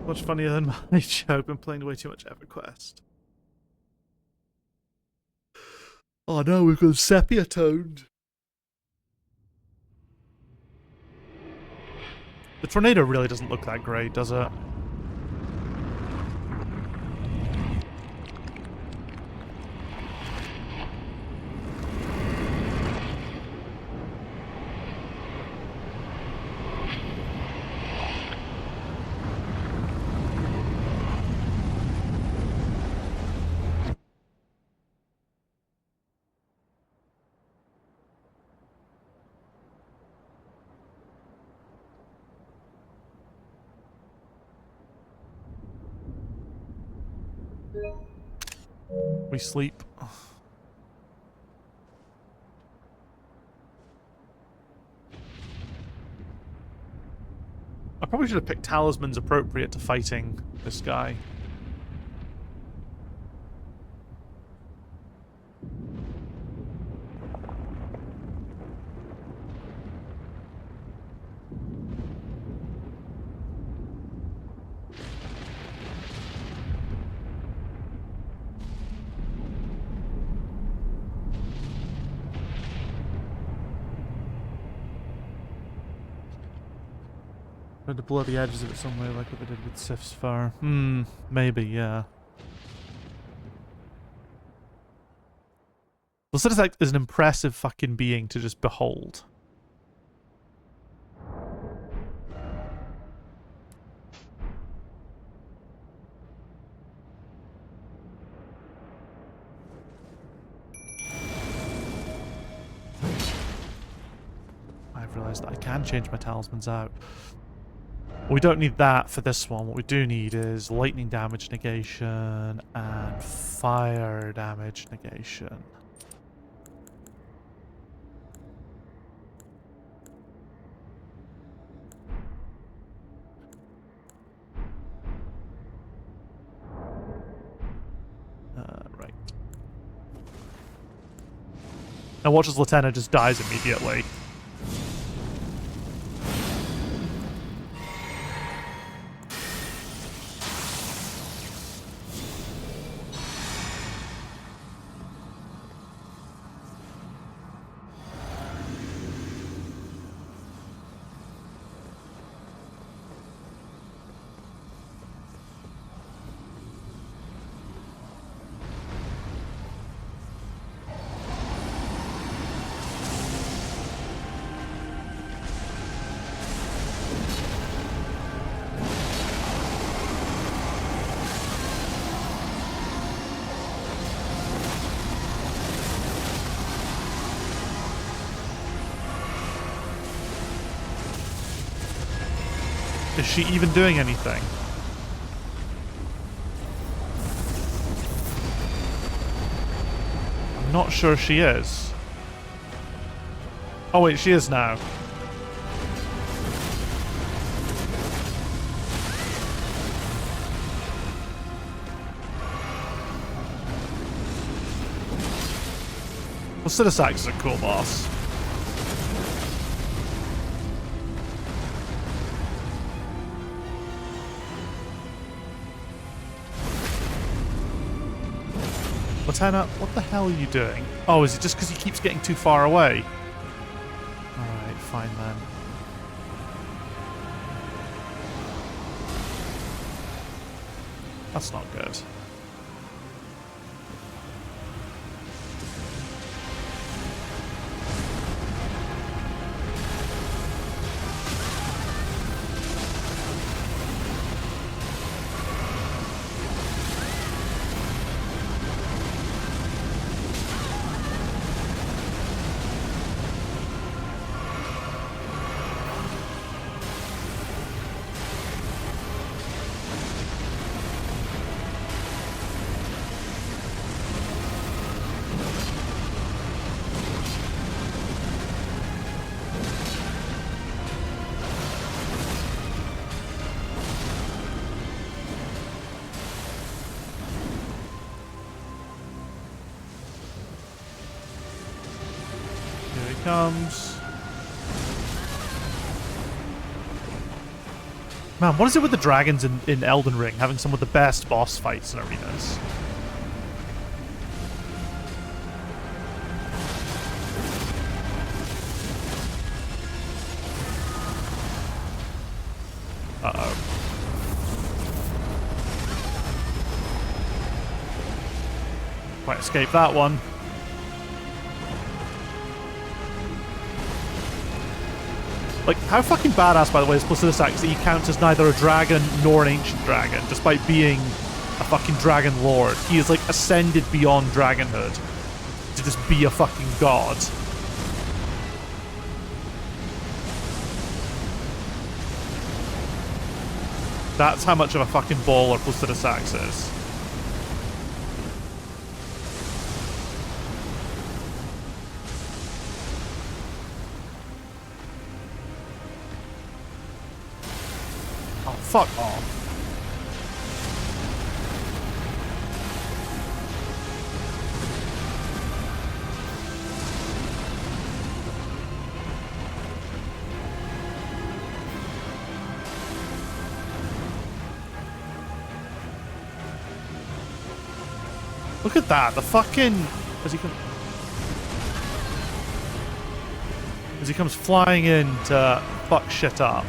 Much funnier than my joke. Been playing way too much EverQuest. Oh no, we've got sepia toned. The tornado really doesn't look that great, does it? We sleep. I probably should have picked talismans appropriate to fighting this guy. Tried to blow the edges of it some way, like what they did with Sif's fur. Maybe, yeah. Placidus is an impressive fucking being to just behold. is that I can change my talismans out. We don't need that for this one. What we do need is lightning damage negation and fire damage negation. Right. Now watch as Latenna just dies immediately. Is she even doing anything? I'm not sure she is. Oh wait, she is now. Well, Cinesax is a cool boss. Latenna, what the hell are you doing? Oh, is it just because he keeps getting too far away? Alright, fine then. That's not good. Comes. Man, what is it with the dragons in Elden Ring having some of the best boss fights in arenas? Uh-oh. Quite escaped that one. Like, how fucking badass, by the way, is Placidusax that he counts as neither a dragon nor an ancient dragon, despite being a fucking dragon lord. He is, like, ascended beyond dragonhood to just be a fucking god. That's how much of a fucking baller Placidusax is. Fuck off. Look at that. The fucking... As he comes flying in to fuck shit up.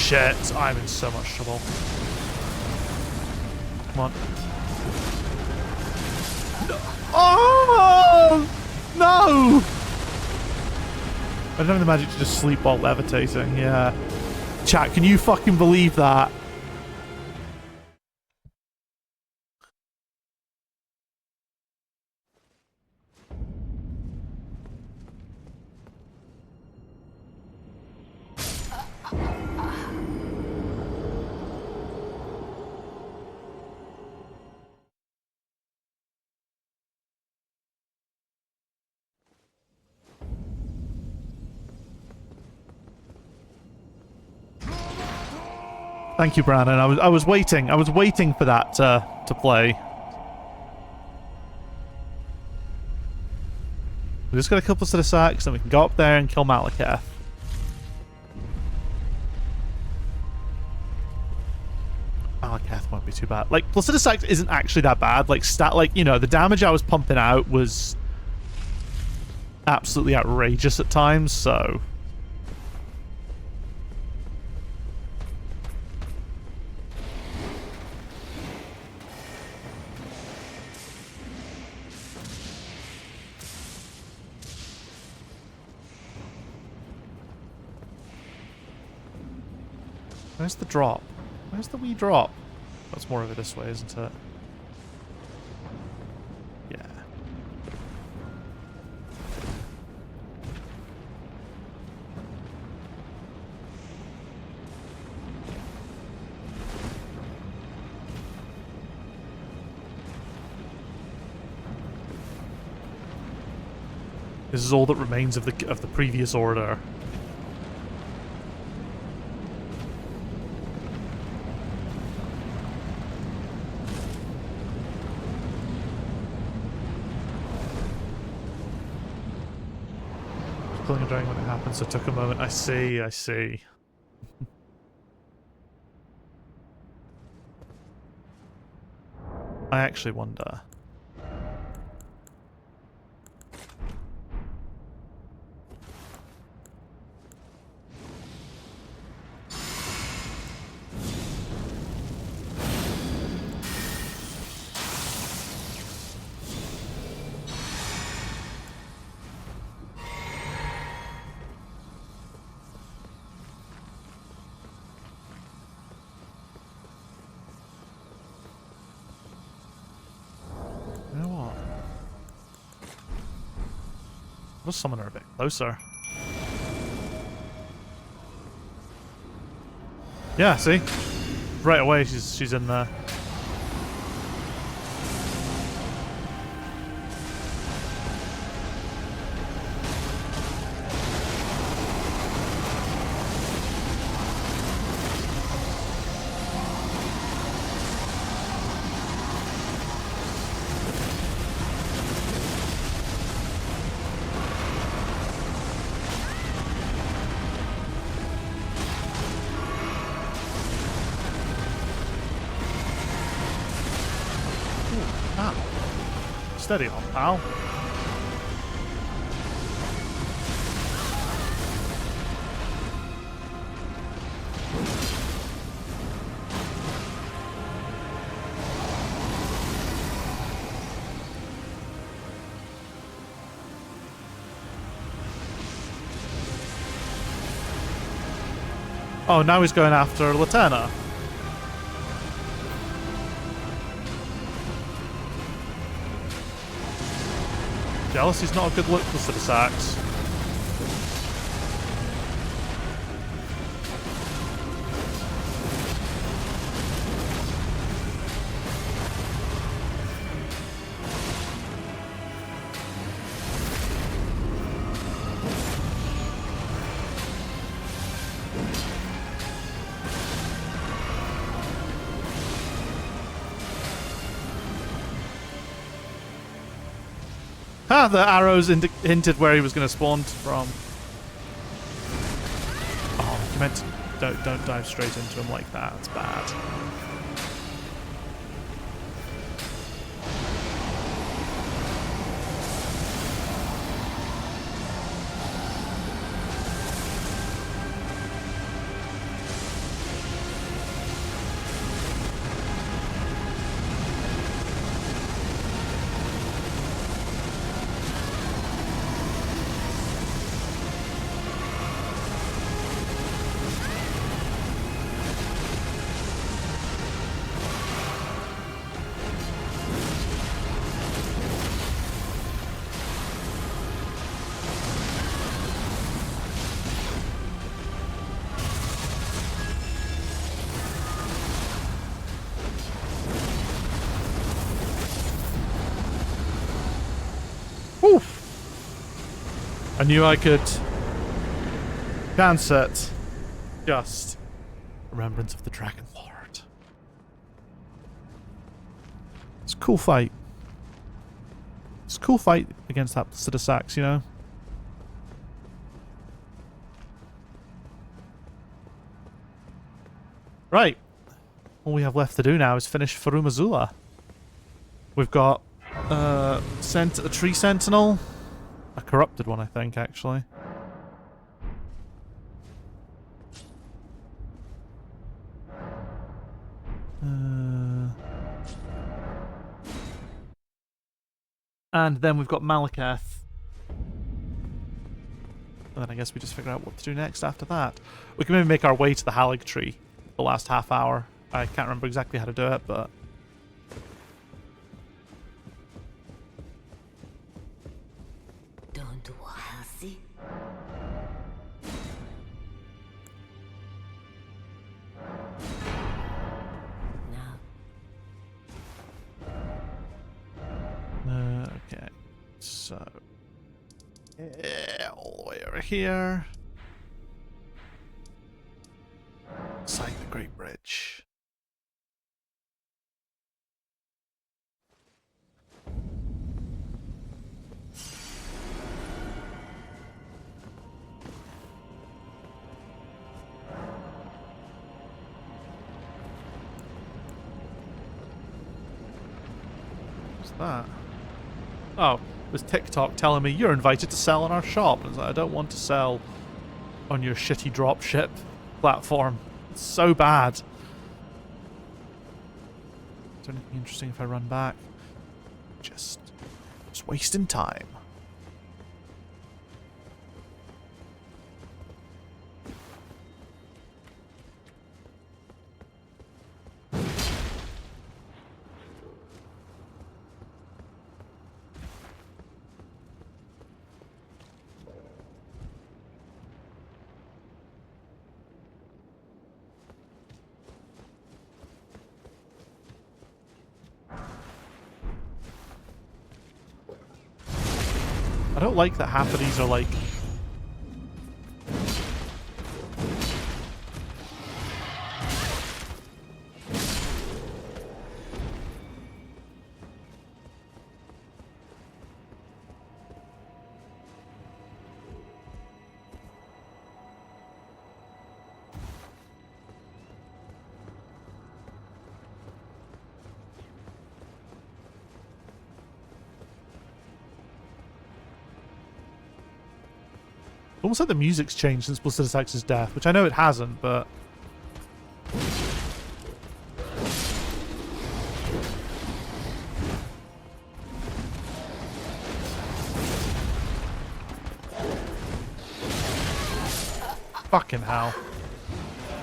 shit. I'm in so much trouble. Come on. Oh! No! I don't have the magic to just sleep while levitating, yeah. Chat, can you fucking believe that? Thank you, Brandon. I was waiting. I was waiting for that to play. We just got a couple of sacks, and we can go up there and kill Malekith. Malekith won't be too bad. Like, Placidus Sax isn't actually that bad. Like, you know, the damage I was pumping out was absolutely outrageous at times, so... Where's the drop? Where's the wee drop? That's more of it this way, isn't it? Yeah. This is all that remains of the previous order. Pulling a dragon when it happened, so it took a moment. I see, I see. I actually wonder. We'll summon her a bit closer. Yeah, see? Right away she's in there. Steady on, pal. Oh, now he's going after Laterna. Jealousy's not a good look for the sacks. Ah, the arrows hinted where he was going to spawn from. Oh, you meant to, don't dive straight into him like that. It's bad. I knew I could chance it. Just remembrance of the Dragon Lord. It's a cool fight. It's a cool fight against that Placidusax, you know? Right. All we have left to do now is finish Farum Azula. We've got a tree sentinel. A corrupted one, I think, actually. And then we've got Malekith. And then I guess we just figure out what to do next after that. We can maybe make our way to the Erdtree the last half hour. I can't remember exactly how to do it, but... Don't worry. Now. Okay, so... all the way over here. Inside the Great Bridge. What's that? Oh, it was TikTok telling me you're invited to sell in our shop. And I was like, I don't want to sell on your shitty dropship platform. It's so bad. Is there anything interesting if I run back? Just wasting time. I don't like that half of these are like... Almost like the music's changed since Placidusax's death, which I know it hasn't, but... Fucking hell.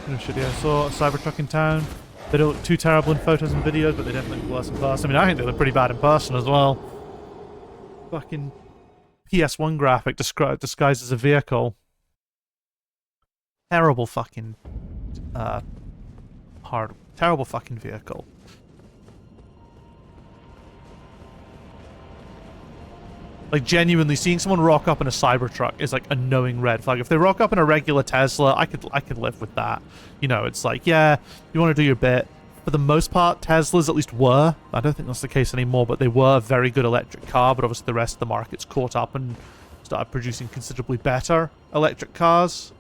No shit, yeah. I saw a Cybertruck in town. They don't look too terrible in photos and videos, but they definitely look worse in person. I mean, I think they look pretty bad in person as well. Fucking... PS1 graphic disguised as a vehicle. Terrible fucking terrible fucking vehicle. Like, genuinely seeing someone rock up in a Cybertruck is like a knowing red flag. If they rock up in a regular Tesla, I could live with that. You know, it's like, yeah, you want to do your bit. For the most part, Teslas at least were. I don't think that's the case anymore, but they were a very good electric car, but obviously the rest of the market's caught up and started producing considerably better electric cars.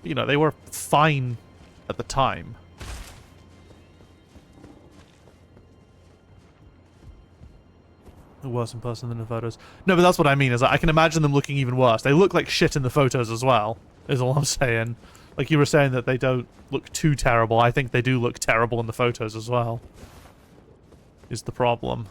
You know, they were fine at the time. Worse in person than in photos. No, but that's what I mean, is I can imagine them looking even worse. They look like shit in the photos as well, is all I'm saying. Like you were saying that they don't look too terrible. I think they do look terrible in the photos as well. Is the problem.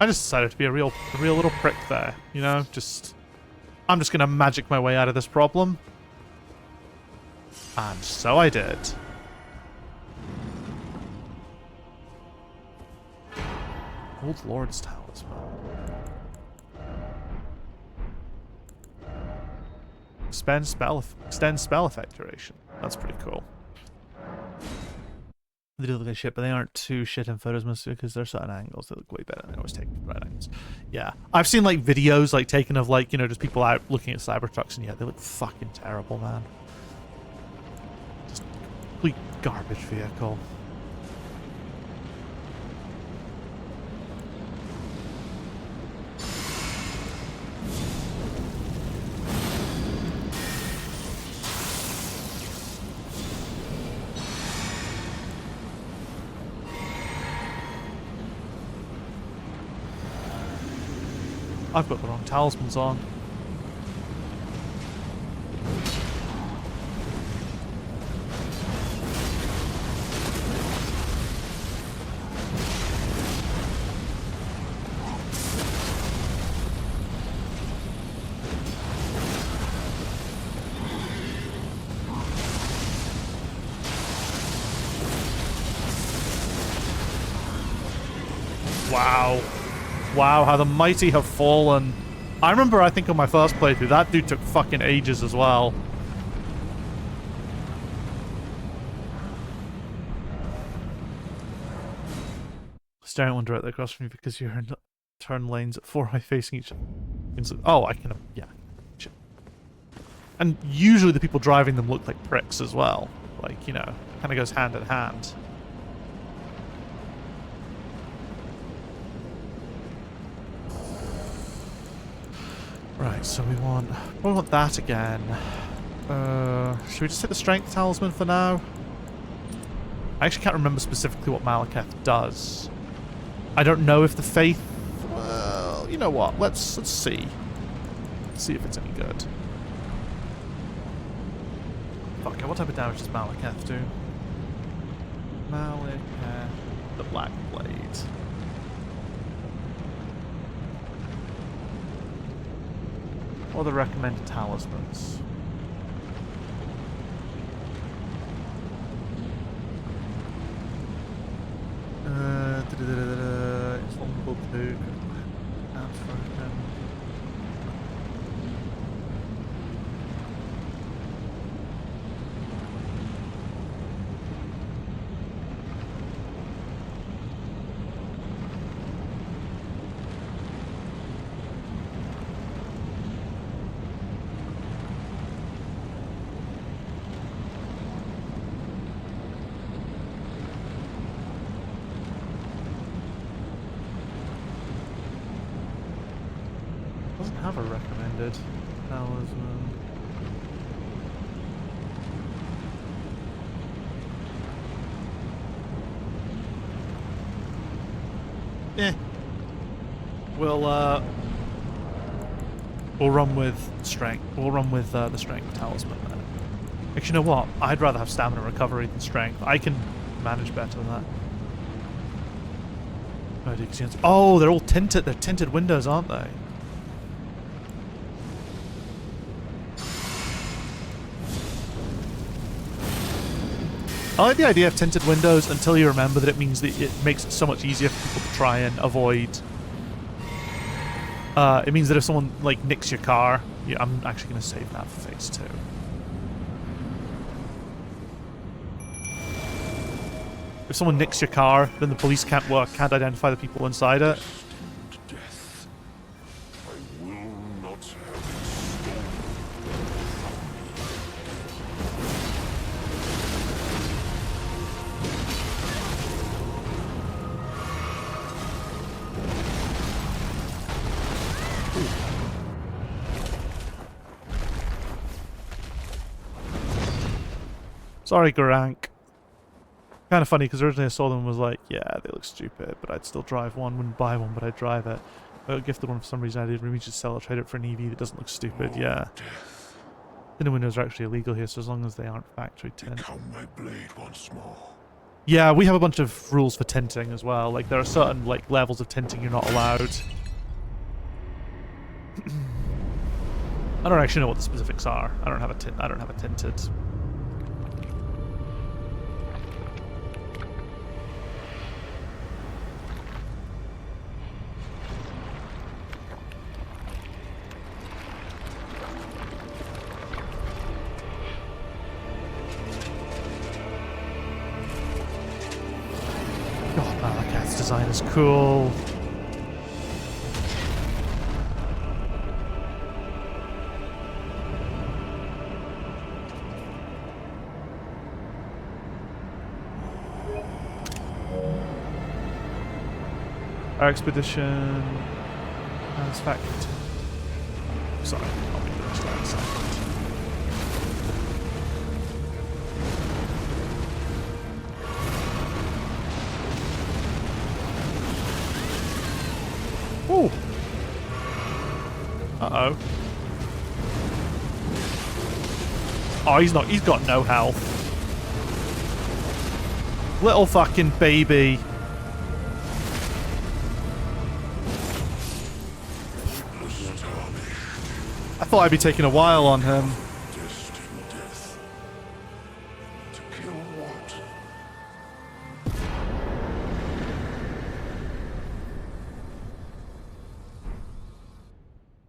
I just decided to be a real little prick there, you know? I'm just gonna magic my way out of this problem. And so I did. Old Lord's Talisman. Extend spell effect duration. That's pretty cool. They do look like shit, but they aren't too shit in photos mostly because there are certain angles that look way better. They always take the right angles. Yeah, I've seen like videos like taken of like, you know, just people out looking at Cybertrucks, and yeah, they look fucking terrible, man. Just complete garbage vehicle. I've got the wrong talismans on. Wow. Wow, how the mighty have fallen. I remember, I think on my first playthrough, that dude took fucking ages as well. Staring at one directly across from you because you're in turn lanes at 4 eye facing each other. Oh, I can, yeah. And usually the people driving them look like pricks as well. Like, you know, kind of goes hand in hand. Right, so we want that again. Should we just hit the strength talisman for now? I actually can't remember specifically what Malekith does. I don't know if the faith. Well, you know what? Let's see. Let's see if it's any good. Okay, what type of damage does Malekith do? Malekith, the Black Blade. What are the recommended talismans? It's vulnerable to have a recommended talisman. We'll run with strength. We'll run with the strength talisman then. Actually, you know what? I'd rather have stamina recovery than strength. I can manage better than that. Oh, they're all tinted. They're tinted windows, aren't they? I like the idea of tinted windows until you remember that it means that it makes it so much easier for people to try and avoid. It means that if someone like nicks your car, yeah, I'm actually going to save that for phase 2. If someone nicks your car, then the police can't identify the people inside it. Death. I will not have it Sorry, Garank. Kind of funny because originally I saw them and was like, yeah, they look stupid, but I'd still drive one. Wouldn't buy one, but I'd drive it. I got gifted one for some reason. I did. Maybe just sell or trade it for an EV that doesn't look stupid. Yeah. Tinted windows are actually illegal here, so as long as they aren't factory tint. Become my blade once more. Yeah, we have a bunch of rules for tinting as well. Like, there are certain, like, levels of tinting you're not allowed. I don't actually know what the specifics are. I don't have a tinted. God, man, that cat's design is cool. Our expedition has factory. Sorry, I'll be finished that in a second. Ooh. Uh-oh. Oh, he's got no health. Little fucking baby. I thought I'd be taking a while on him. Destined death. To kill what?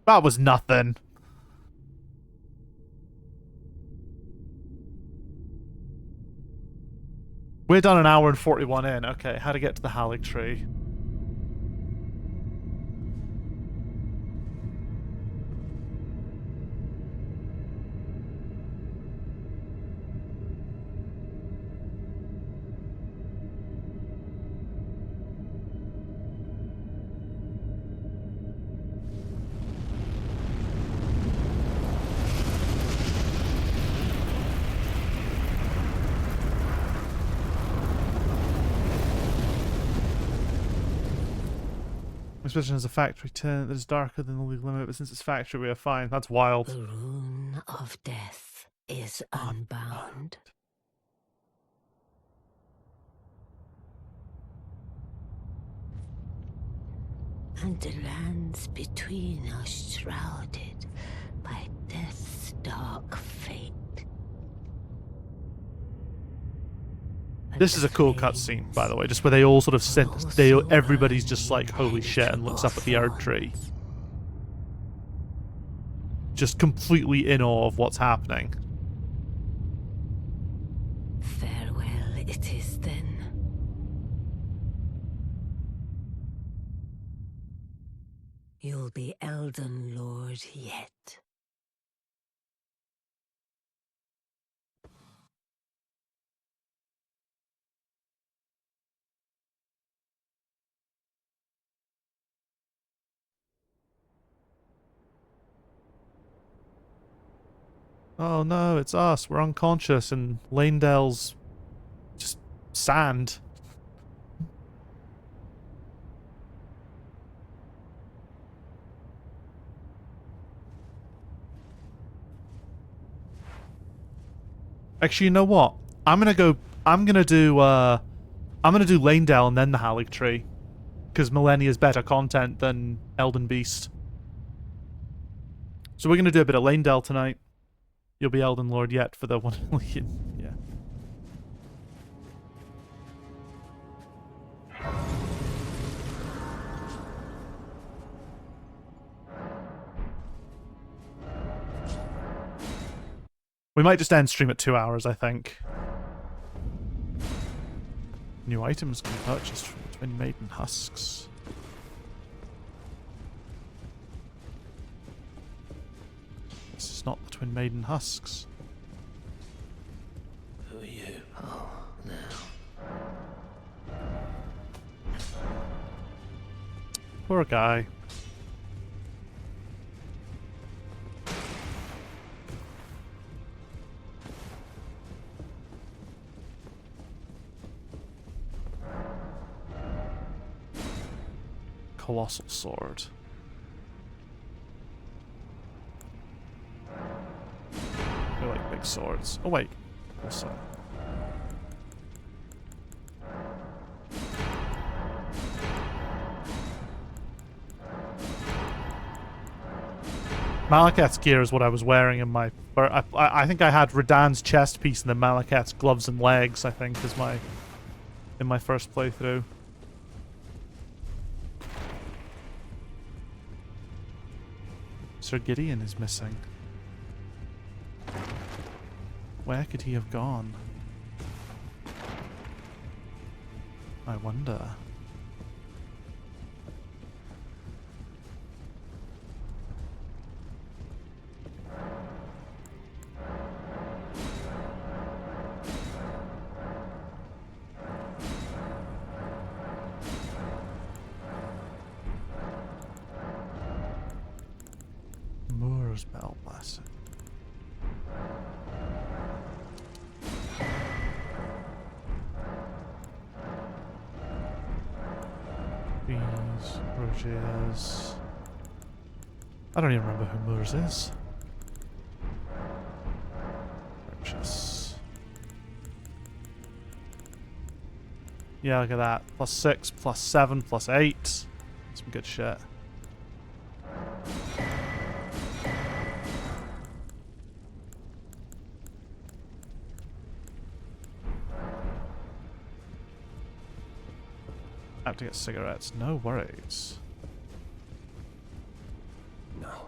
That was nothing. We're done an hour and 41 in. Okay, how to get to the Erdtree. Especially as a factory tint that is darker than the legal limit, but since it's factory, we are fine. That's wild. The rune of death is unbound. And the lands between are shrouded by death's dark fate. This is a cool cutscene, by the way, just where they all sort of sit, everybody's just like, holy shit, and looks up at the Erdtree. Just completely in awe of what's happening. Farewell it is then. You'll be Elden Lord yet. Oh no, it's us. We're unconscious, and Lanedale's just sand. Actually, you know what? I'm gonna do Lanedale and then the Erdtree, because Millennia's better content than Elden Beast. So we're gonna do a bit of Lanedale tonight. You'll be Elden Lord yet for the 1 million. Yeah. We might just end stream at 2 hours, I think. New items can be purchased from the Twin Maiden Husks. This is not the Twin Maiden Husks. Who are you? Oh, now. Poor guy. Colossal sword. I like big swords. Oh wait, also. Malekith's gear is what I was wearing in my... I think I had Radahn's chest piece and then Malekith's gloves and legs, I think, is my... in my first playthrough. Sir Gideon is missing. Where could he have gone? I wonder. Moor's Bell Blessing. Roger's. I don't even remember who Moors is. Purchase. Yeah, look at that. +6, +7, +8. Some good shit. I have to get cigarettes. No worries. No.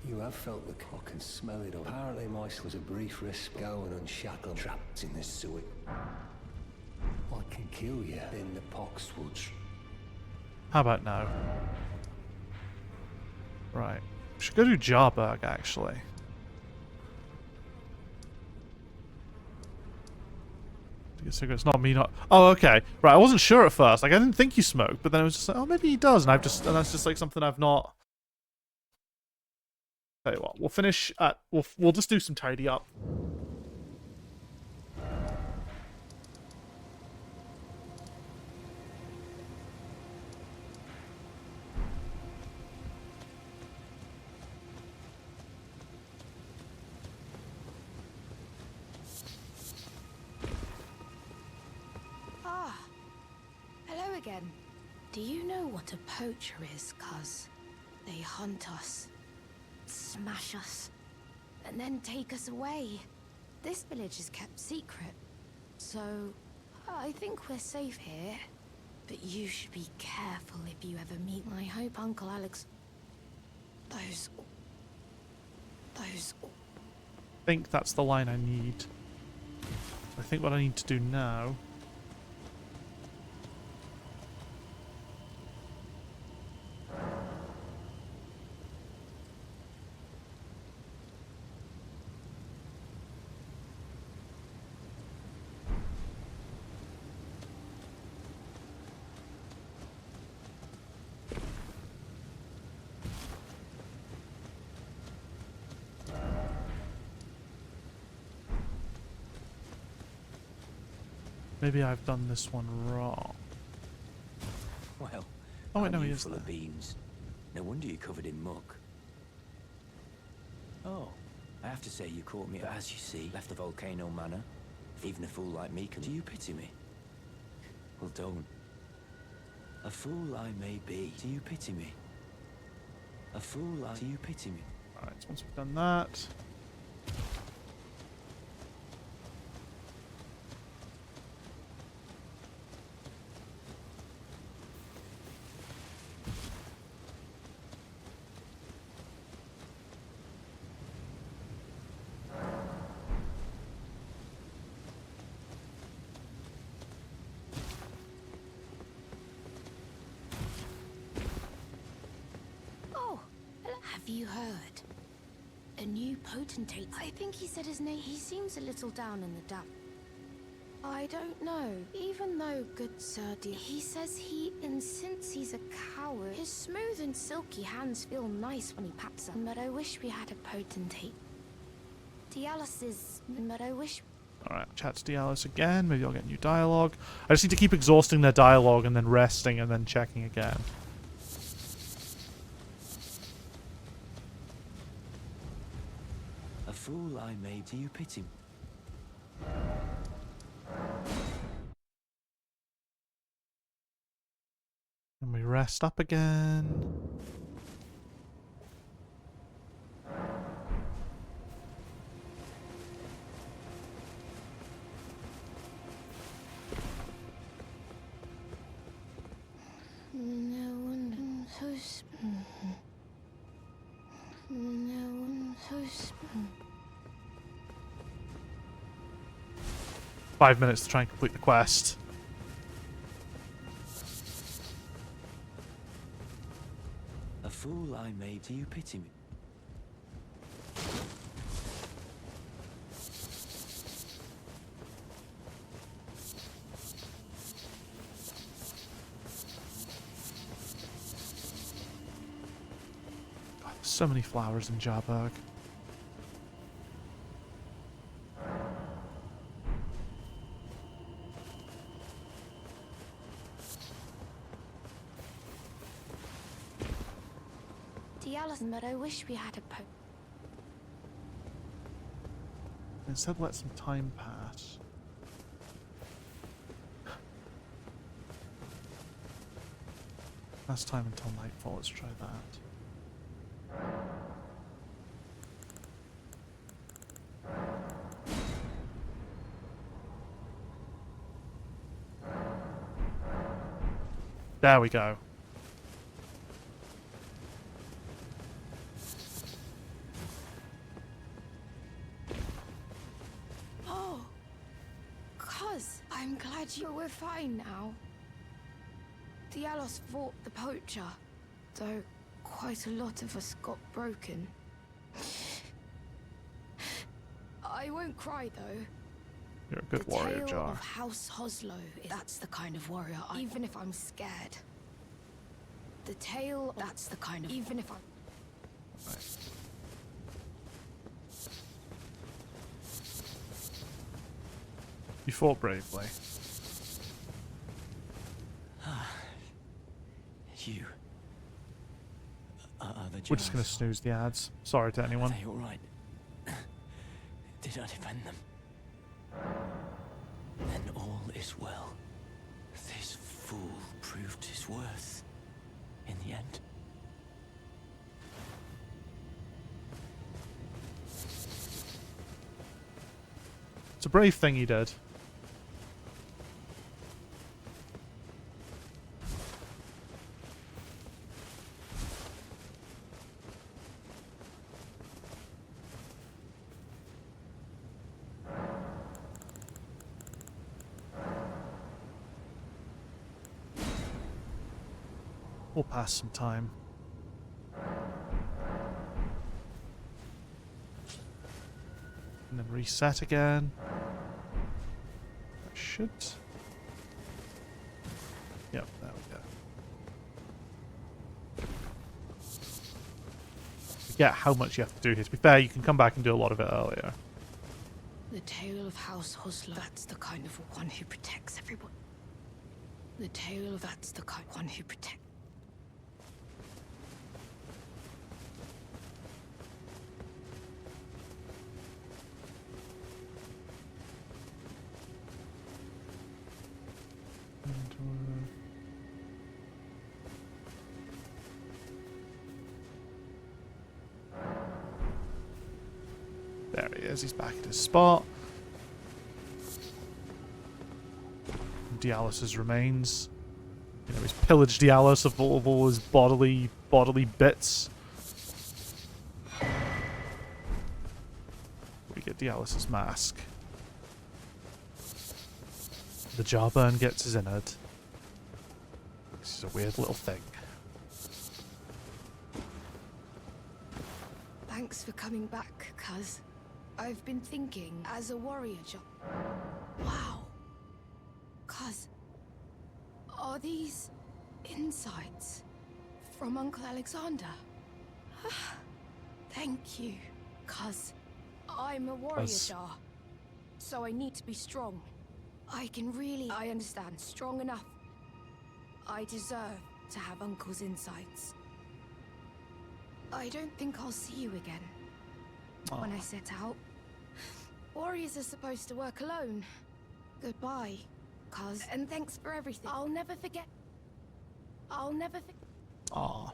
You have felt the... I can smell it. Apparently mice was a brief risk going unshackled, trapped in this sewer. I can kill you in the Poxwoods. How about now? Right. We should go to Jarburg, actually. Cigarettes, not me, not... Oh, okay. Right, I wasn't sure at first. Like, I didn't think you smoked, but then it was just like, oh, maybe he does, and and that's just like something I've not... Tell you what, we'll finish at... We'll just do some tidy up. Hello again. Do you know what a poacher is, cuz? They hunt us, smash us, and then take us away. This village is kept secret, so I think we're safe here. But you should be careful if you ever meet my hope Uncle Alex. Those... I think that's the line I need. I think what I need to do now... Maybe I've done this one wrong. Well, oh wait, no, he you is full there. of beans. No wonder you're covered in muck. Oh, I have to say you caught me, but as you see, left the volcano manor. Even a fool like me can... Do you pity me? Well, don't. A fool I may be. Do you pity me? A fool I... Do you pity me? Alright, so once we've done that... Have you heard? A new potentate. I think he said his name. He seems a little down in the dump. I don't know. Even though good Sir he says and since he's a coward, his smooth and silky hands feel nice when he pats them. But I wish we had a potentate. Dialis is... But I wish... Alright, chat to Dialis again. Maybe I'll get new dialogue. I just need to keep exhausting their dialogue and then resting and then checking again. A fool I may... Do you pity me? And we rest up again. use. 5 minutes to try and complete the quest. A fool I made. Do you pity me? God, there's so many flowers in Jarburg. But I wish we had a Instead, let some time pass. Last time until nightfall. Let's try that. There we go. I'm glad we're fine now. Dialos fought the poacher, though quite a lot of us got broken. I won't cry though. You're a good warrior, The tale Jar. of House Hoslow, that's the kind of warrior even if I'm scared. The tale, that's the kind of, even if I'm... Right. You fought bravely. You are the We're just gonna jars. snooze the ads. Sorry to anyone. Are they all right? Did I defend them? Then all is well. This fool proved his worth in the end. It's a brave thing he did. We'll pass some time. And then reset again. That should... Yep, there we go. Forget how much you have to do here. To be fair, you can come back and do a lot of it earlier. The tale of House Hoslow, that's the kind of one who protects everyone. The tale of that's the kind of one who protects... There he is, he's back at his spot. Dialos' remains. You know, he's pillaged Dialos of all his bodily bits. We get Dialos' mask. The Jarburn gets his innard. This is a weird little thing. Thanks for coming back, cuz. I've been thinking, as a warrior job. Wow. Cuz, are these insights from Uncle Alexander? Thank you, cuz I'm a warrior jar, so I need to be strong. I understand, strong enough. I deserve to have Uncle's insights. I don't think I'll see you again. When I set out. Warriors are supposed to work alone. Goodbye, cuz. And thanks for everything. I'll never forget. Aw.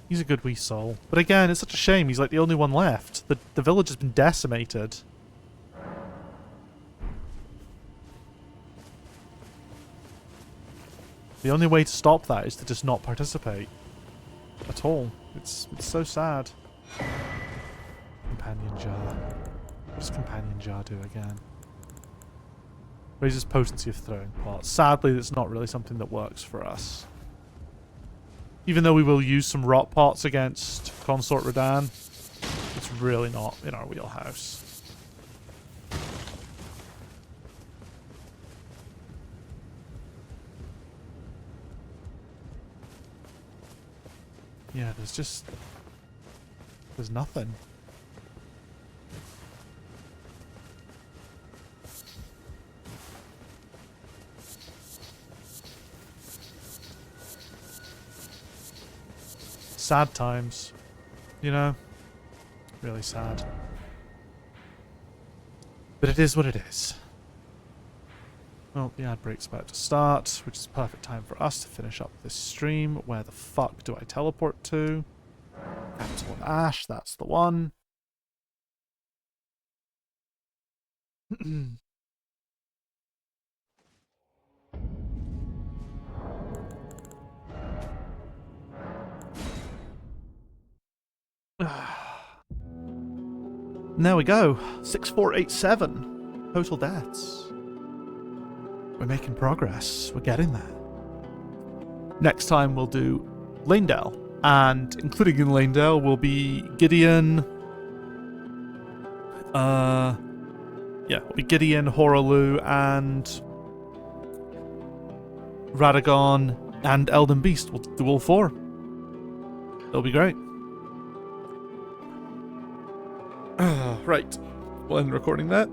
He's a good wee soul. But again, it's such a shame he's like the only one left. The village has been decimated. The only way to stop that is to just not participate. at all. It's so sad. Companion jar. What does companion jar do again? Raises potency of throwing pots. Sadly, that's not really something that works for us. Even though we will use some rot pots against Consort Radan, it's really not in our wheelhouse. Yeah, there's nothing. Sad times, you know? Really sad. But it is what it is. Well, the ad break's about to start, which is perfect time for us to finish up this stream. Where the fuck do I teleport to? Capital of Ash, that's the one. There we go. 6487. Total deaths. We're making progress. We're getting there. Next time we'll do Lanedale. And including in Lanedale will be Gideon. Will be Gideon, Horalu, and Radagon, and Elden Beast. We'll do all 4. It'll be great. Right. We'll end recording that.